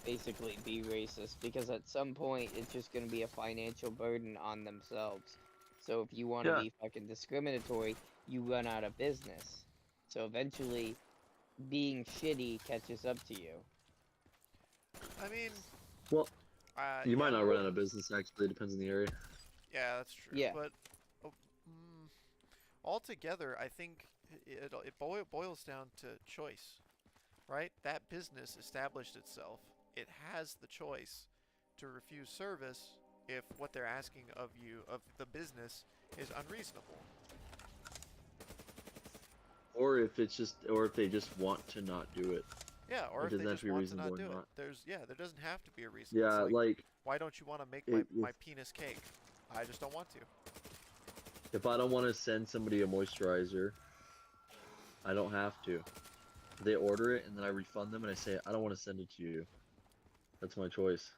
basically be racist because at some point it's just going to be a financial burden on themselves. So if you want to Yeah. be fucking discriminatory, you run out of business. So eventually being shitty catches up to you. I mean, Well, you might yeah, not run out of business actually. It depends on the area. yeah, that's true. Yeah. But oh, altogether, I think it boils down to choice, right? That business established itself. It has the choice to refuse service if what they're asking of you, of the business, is unreasonable. Or if they just want to not do it. Yeah, or It if they doesn't have to just be want to reasonable not or do it. not. There doesn't have to be a reason. It's Yeah, like, like why don't you want to make if my penis cake? I just don't want to. if I don't want to send somebody a moisturizer, I don't have to. They order it and then I refund them and I say I don't want to send it to you. That's my choice,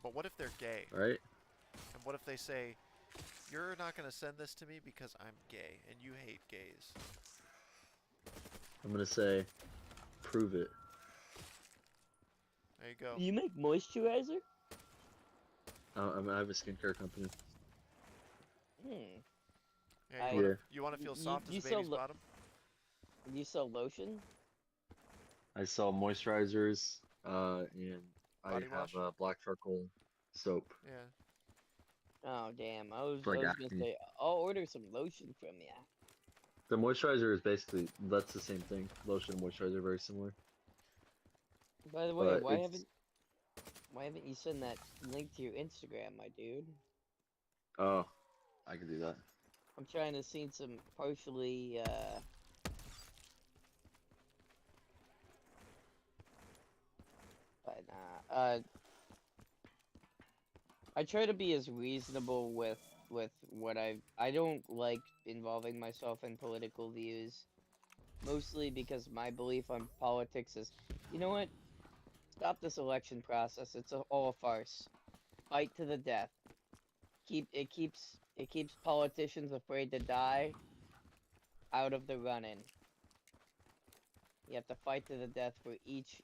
But what if they're gay? right? And what if they say, you're not going to send this to me because I'm gay and you hate gays? I'm gonna say, prove it. There you go. You make moisturizer? I have a skincare company. Hmm. Yeah, Yeah. you want to feel soft you as a sell baby's bottom? You sell lotion? I sell moisturizers, and I Body have wash? black charcoal soap Yeah. Oh damn! I was for like gonna acne. say I'll order some lotion from ya. The moisturizer is basically that's the same thing. Lotion and moisturizer are very similar, By the way, but it's why haven't you sent that link to your Instagram, my dude? oh, I can do that. I'm trying to see some partially but I try to be as reasonable with what I don't like involving myself in political views, mostly because my belief on politics is, you know what? Stop this election process. It's all a farce. Fight to the death. Keeps It keeps politicians afraid to die out of the running. You have to fight to the death for each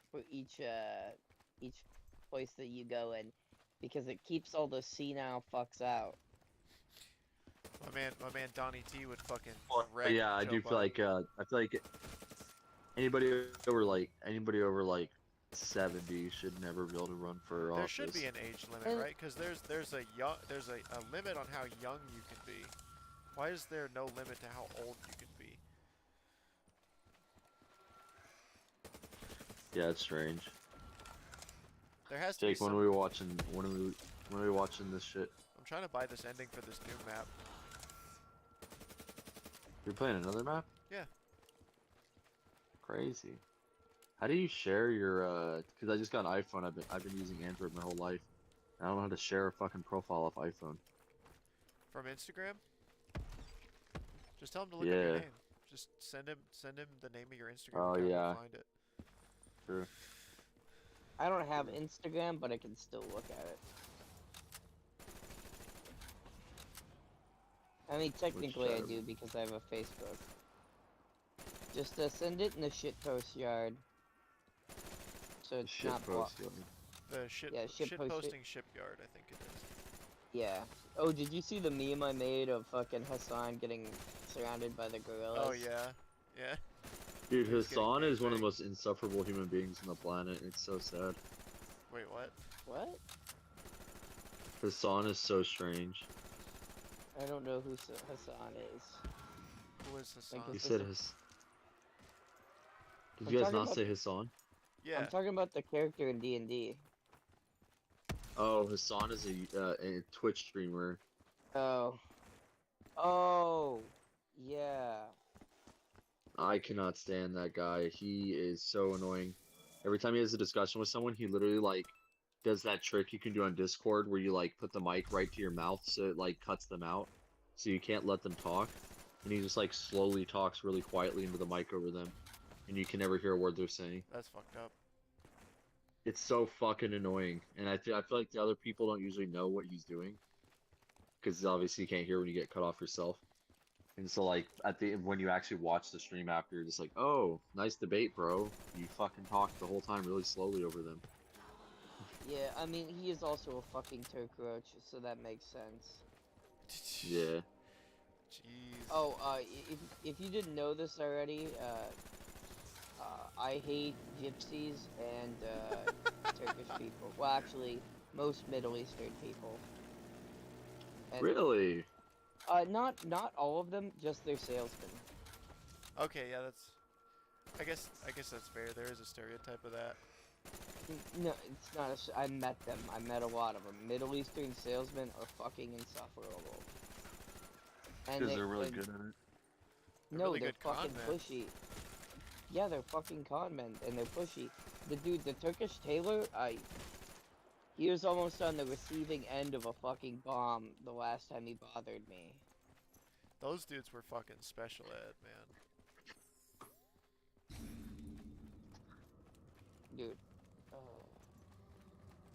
place that you go in, because it keeps all the senile fucks out. My man Donnie T would fucking But wreck yeah, I Joe do feel Biden. like I feel like anybody over like 70 should never be able to run for There should office. be an age limit, And- right? Because there's a limit on how young you can be. Why is there no limit to how old you can be? Yeah, it's strange. There has to Jake, be when some. are we watching? When are we watching this shit? I'm trying to buy this ending for this new map. You're playing another map? Yeah. Crazy. How do you share your? Because I just got an iPhone. I've been using Android my whole life. I don't know how to share a fucking profile off iPhone. From Instagram? Just tell him to look up your Yeah. name. Just send him the name of your Instagram Oh, account yeah. and find it. True. I don't have Instagram, but I can still look at it. I mean, technically I chat? do because I have a Facebook. Just send it in the shitpost yard. So it's Shit not post. The shit Yeah, shit shit post it. posting shipyard, I think it is. Yeah. Oh, did you see the meme I made of fucking Hassan getting surrounded by the gorillas? Oh yeah. Yeah. Dude, He's getting Hassan is one of the gangbanged. most insufferable human beings on the planet. It's so sad. Wait, what? What? Hassan is so strange. I don't know who Hassan is. Who is Hassan? Like, He Is said it- his. Did I'm you guys talking not about- say Hassan? Yeah. I'm talking about the character in D&D. Oh, Hassan is a Twitch streamer. Oh. Oh. Yeah. I cannot stand that guy. He is so annoying. Every time he has a discussion with someone, he literally like does that trick you can do on Discord where you like put the mic right to your mouth so it like cuts them out, so you can't let them talk. And he just like slowly talks really quietly into the mic over them, and you can never hear a word they're saying. That's fucked up. It's so fucking annoying, and I feel like the other people don't usually know what he's doing, because obviously you can't hear when you get cut off yourself. And so like at the when you actually watch the stream after, you're just like, oh, nice debate, bro. You fucking talked the whole time really slowly over them. Yeah, I mean, he is also a fucking turk roach, so that makes sense. Yeah. Jeez. Oh, if you didn't know this already, I hate gypsies and Turkish people. Well, actually, most Middle Eastern people. And, Really? not all of them, just their salesmen. Okay, yeah, that's. I guess that's fair. There is a stereotype of that. No, it's not. I met them. I met a lot of them. Middle Eastern salesmen are fucking insufferable. And Because they're really and- good at it. They're No, really they're good con fucking men. pushy. Yeah, they're fucking con men, and they're pushy. The Turkish tailor, he was almost on the receiving end of a fucking bomb the last time he bothered me. Those dudes were fucking special ed, man. Dude,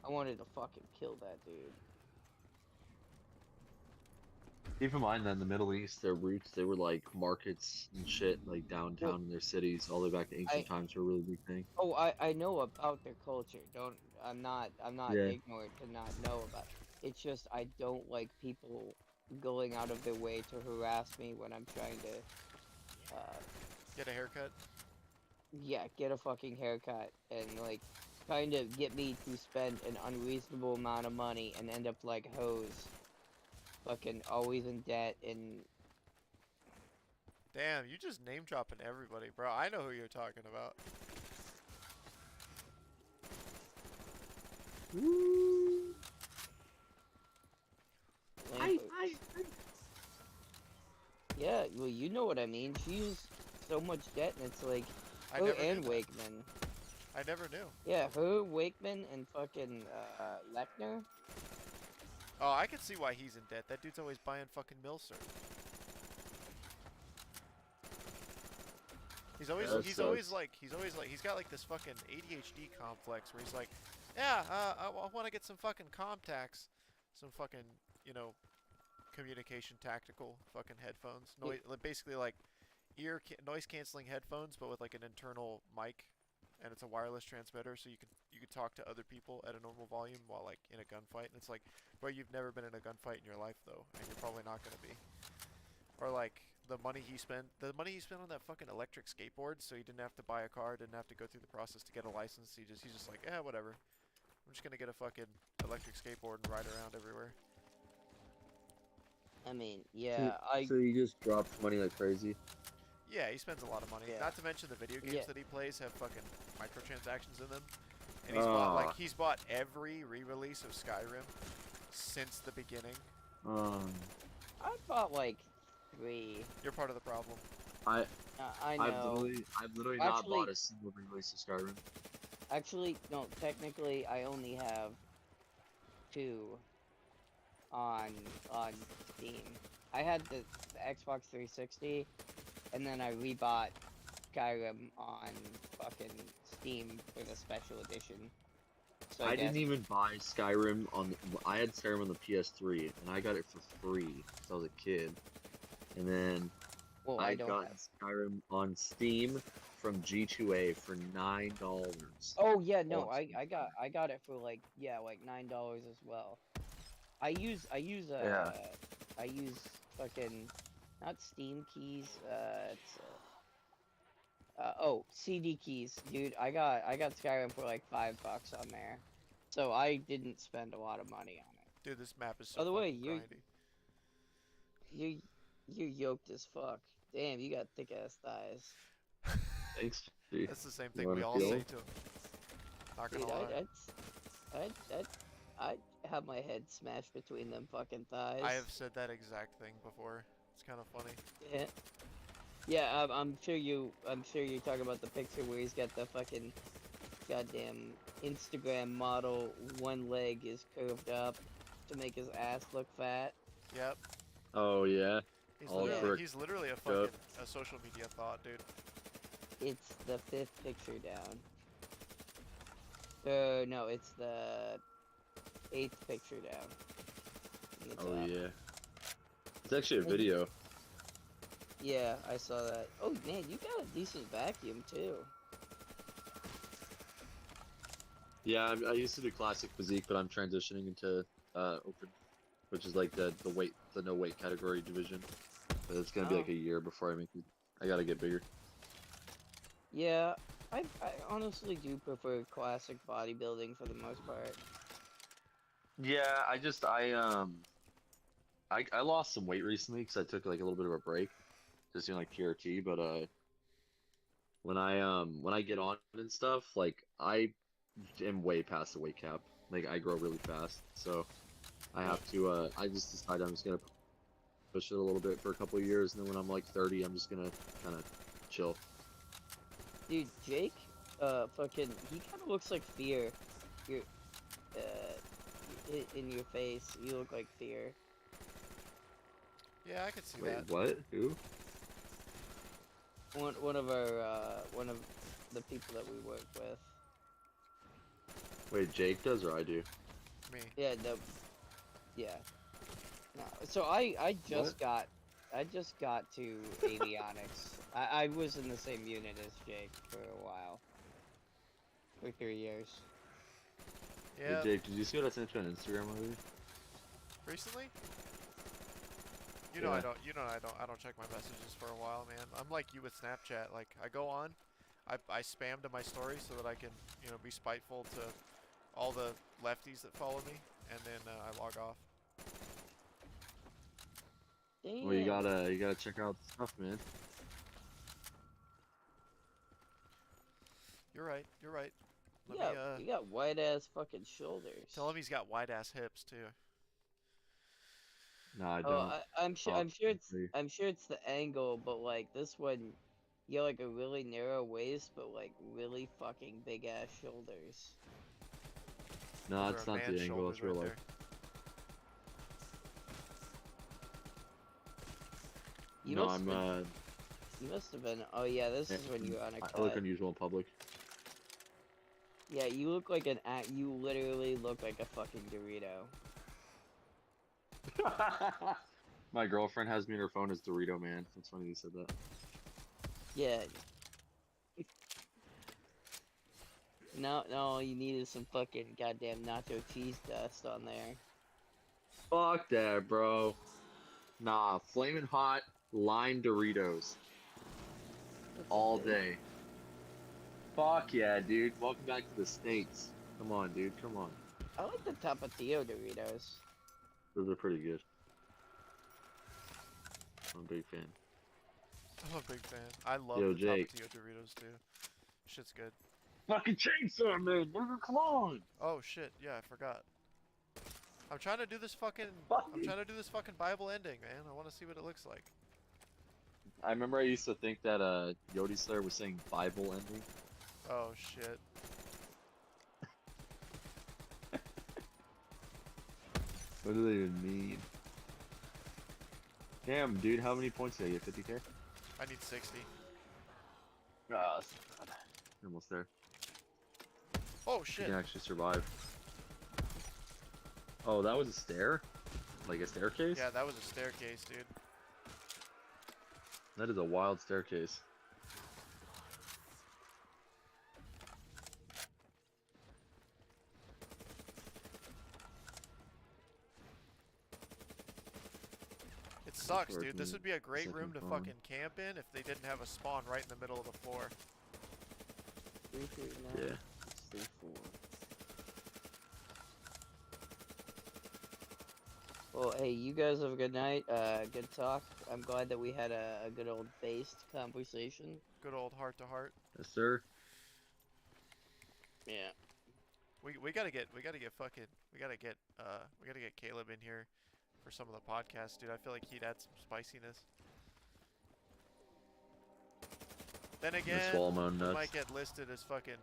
I wanted to fucking kill that dude. Keep in mind that in the Middle East, their roots, they were like markets and shit, like downtown in their cities, all the way back to ancient times were a really big thing. Oh, I know about their culture. I'm not Yeah. ignorant to not know about. It's just I don't like people going out of their way to harass me when I'm trying to, Get a haircut. yeah, get a fucking haircut and like kind of get me to spend an unreasonable amount of money and end up like hoes. Fucking always in debt and Damn, you just name dropping everybody, bro. I know who you're talking about. yeah, well you know what I mean. She's so much debt and it's like I her never and knew that. Wakeman. I never knew. Yeah, her, Wakeman, and fucking Lechner. Oh, I can see why he's in debt. That dude's always buying fucking Milser. He's always That he's sucks. always like he's got like this fucking ADHD complex where he's like, yeah, I want to get some fucking contacts, some fucking communication tactical fucking headphones. Basically like noise canceling headphones, but with like an internal mic, and it's a wireless transmitter, so you could talk to other people at a normal volume while like in a gunfight. And it's like, bro, you've never been in a gunfight in your life though, and you're probably not gonna be. Or like the money he spent on that fucking electric skateboard, so he didn't have to buy a car, didn't have to go through the process to get a license. He's just like, whatever. I'm just gonna get a fucking electric skateboard and ride around everywhere. I mean, yeah, So you just dropped money like crazy. Yeah, he spends a lot of money. Yeah. Not to mention the video games Yeah. that he plays have fucking microtransactions in them. And he's bought every re-release of Skyrim since the beginning. I bought like 3. You're part of the problem. I know. I've literally Actually- not bought a single release of Skyrim. Actually, no. Technically, I only have 2 on Steam. I had the Xbox 360, and then I rebought Skyrim on fucking Steam for the special edition. So I guess- didn't even buy Skyrim I had Skyrim on the PS3, and I got it for free because I was a kid. And then Well, I don't got have. Skyrim on Steam from G2A for $9. Oh yeah, no, Oh, I got it for like $9 as well. I use fucking not Steam keys. It's CD keys, dude. I got Skyrim for like $5 on there, so I didn't spend a lot of money on it. Dude, this map is so By the way, fucking grindy. You're yoked as fuck. Damn, you got thick ass thighs. Thanks. Dude. That's the same You thing we wanna all feel? say to him. Not gonna Dude, lie. I'd have my head smashed between them fucking thighs. I have said that exact thing before. It's kind of funny. Yeah. Yeah, I'm sure you're talking about the picture where he's got the fucking goddamn Instagram model. One leg is curved up to make his ass look fat. Yep. Oh yeah. He's All literally, bricked he's literally a up. fucking a social media thought, dude. It's the 5th picture down. No, it's the 8th picture down. In the Oh top. yeah. It's actually a video. Yeah, I saw that. Oh man, you got a decent vacuum too. Yeah, I used to do classic physique, but I'm transitioning into open, which is like the no weight category division. But it's gonna be like Oh. a year before I gotta get bigger. Yeah, I honestly do prefer classic bodybuilding for the most part. Yeah, I lost some weight recently because I took like a little bit of a break, just doing like TRT. But when I get on and stuff, like I am way past the weight cap. Like I grow really fast, so I have to. I just decided I'm just gonna push it a little bit for a couple of years, and then when I'm like 30, I'm just gonna kind of chill. Dude, Jake, fucking, he kind of looks like Fear. Your, in your face, you look like Fear. Yeah, I could see Wait, that. what? Who? One of the people that we work with. Wait, Jake does or I do? Me. Yeah, no. Yeah. No. So I just got to avionics. I was in the same unit as Jake for a while. For 3 years. Yeah. Hey, Jake, did you see what I sent you on Instagram already? Recently? You know I Yeah. don't. You know I don't check my messages for a while, man. I'm like you with Snapchat. Like I go on, I spam to my story so that I can be spiteful to all the lefties that follow me, and then I log off. Damn. Well, you gotta check out the stuff, man. You're right. You're right. Let Yeah, me you got white ass fucking shoulders. tell him he's got wide ass hips too. No, I Oh, don't. I'm sure. Obviously. I'm sure it's the angle, but like this one, you have like a really narrow waist, but like really fucking big ass shoulders. No, Those it's are not man the angle. shoulders It's real right life. there. You No, must I'm. have You must have been. Oh yeah, this is when you were on a I look cut. unusual in public. Yeah, you look like an act. You literally look like a fucking Dorito. My girlfriend has me in her phone as Dorito Man. That's funny you said that. Yeah. No, no, all you need is some fucking goddamn nacho cheese dust on there. Fuck that, bro. Nah, flaming hot lime Doritos That's all good. day. Fuck yeah, dude. Welcome back to the States. Come on, dude. Come on. I like the Tapatio Doritos. Those are pretty good. I'm a big fan. I'm a big fan. I love Yo, the Jake. Tapatio Doritos too. Shit's good. Fucking chainsaw, man. Nigga, come on. Oh shit, yeah, I forgot. I'm trying to do this fucking Bible ending, man. I want to see what it looks like. I remember I used to think that Yodi Slayer was saying Bible ending. Oh shit. What do they even mean? Damn, dude, how many points did I get? 50k? I need 60. Ah, you're almost there. Oh You shit. can actually survive. Oh, that was a stair? Like a staircase? Yeah, that was a staircase, dude. That is a wild staircase. It sucks, dude. Working This would be a great second room to phone. fucking camp in if they didn't have a spawn right in the middle of the floor. 339. Yeah. 64. Well, hey, you guys have a good night. Good talk. I'm glad that we had a good old based conversation. Good old heart to heart. Yes, sir. Yeah. We gotta get Caleb in here for some of the podcasts, dude. I feel like he'd add some spiciness. Then again, swallow my own we nuts. might get listed as fucking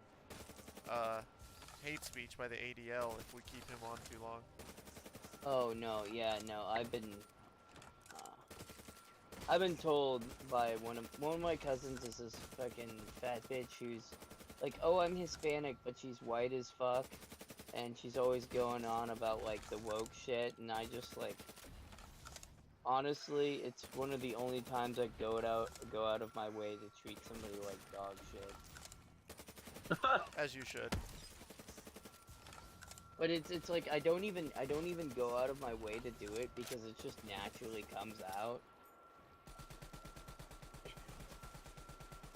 hate speech by the ADL if we keep him on too long. Oh no, yeah, no. I've been told by one of my cousins is this fucking fat bitch who's like, oh, I'm Hispanic, but she's white as fuck, and she's always going on about like the woke shit, and I just like, honestly, it's one of the only times I go out of my way to treat somebody like dog shit. As you should. But it's like I don't even go out of my way to do it because it just naturally comes out.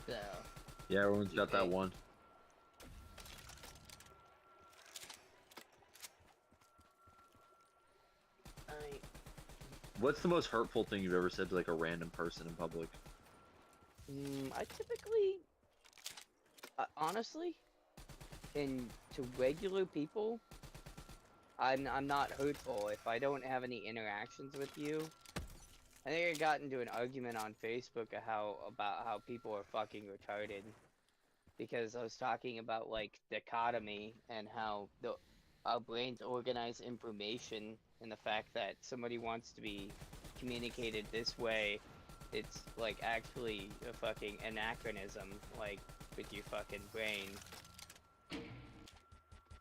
So. Yeah, everyone's got that Okay. one. What's the most hurtful thing you've ever said to like a random person in public? I typically, honestly, to regular people, I'm not hurtful if I don't have any interactions with you. I think I got into an argument on Facebook about how people are fucking retarded because I was talking about like dichotomy and how our brains organize information and the fact that somebody wants to be communicated this way, it's like actually a fucking anachronism, like with your fucking brain.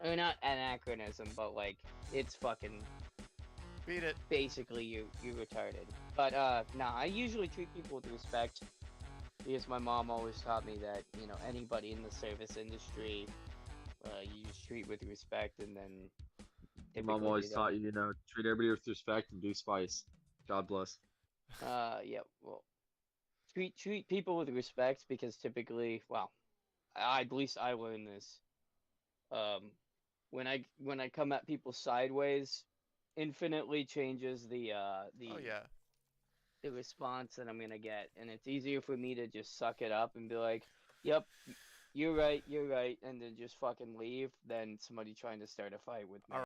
Or not anachronism, but like it's fucking Beat it. basically you retarded. But nah, I usually treat people with respect because my mom always taught me that, you know, anybody in the service industry, you just treat with respect, and then Your mom typically always they taught don't. you, treat everybody with respect and do spice. God bless. Yeah, well, treat people with respect because typically, well, at least I learned this. Um, when I come at people sideways, infinitely changes Oh yeah. the response that I'm gonna get, and it's easier for me to just suck it up and be like, "Yep, you're right," and then just fucking leave than somebody trying to start a fight with me.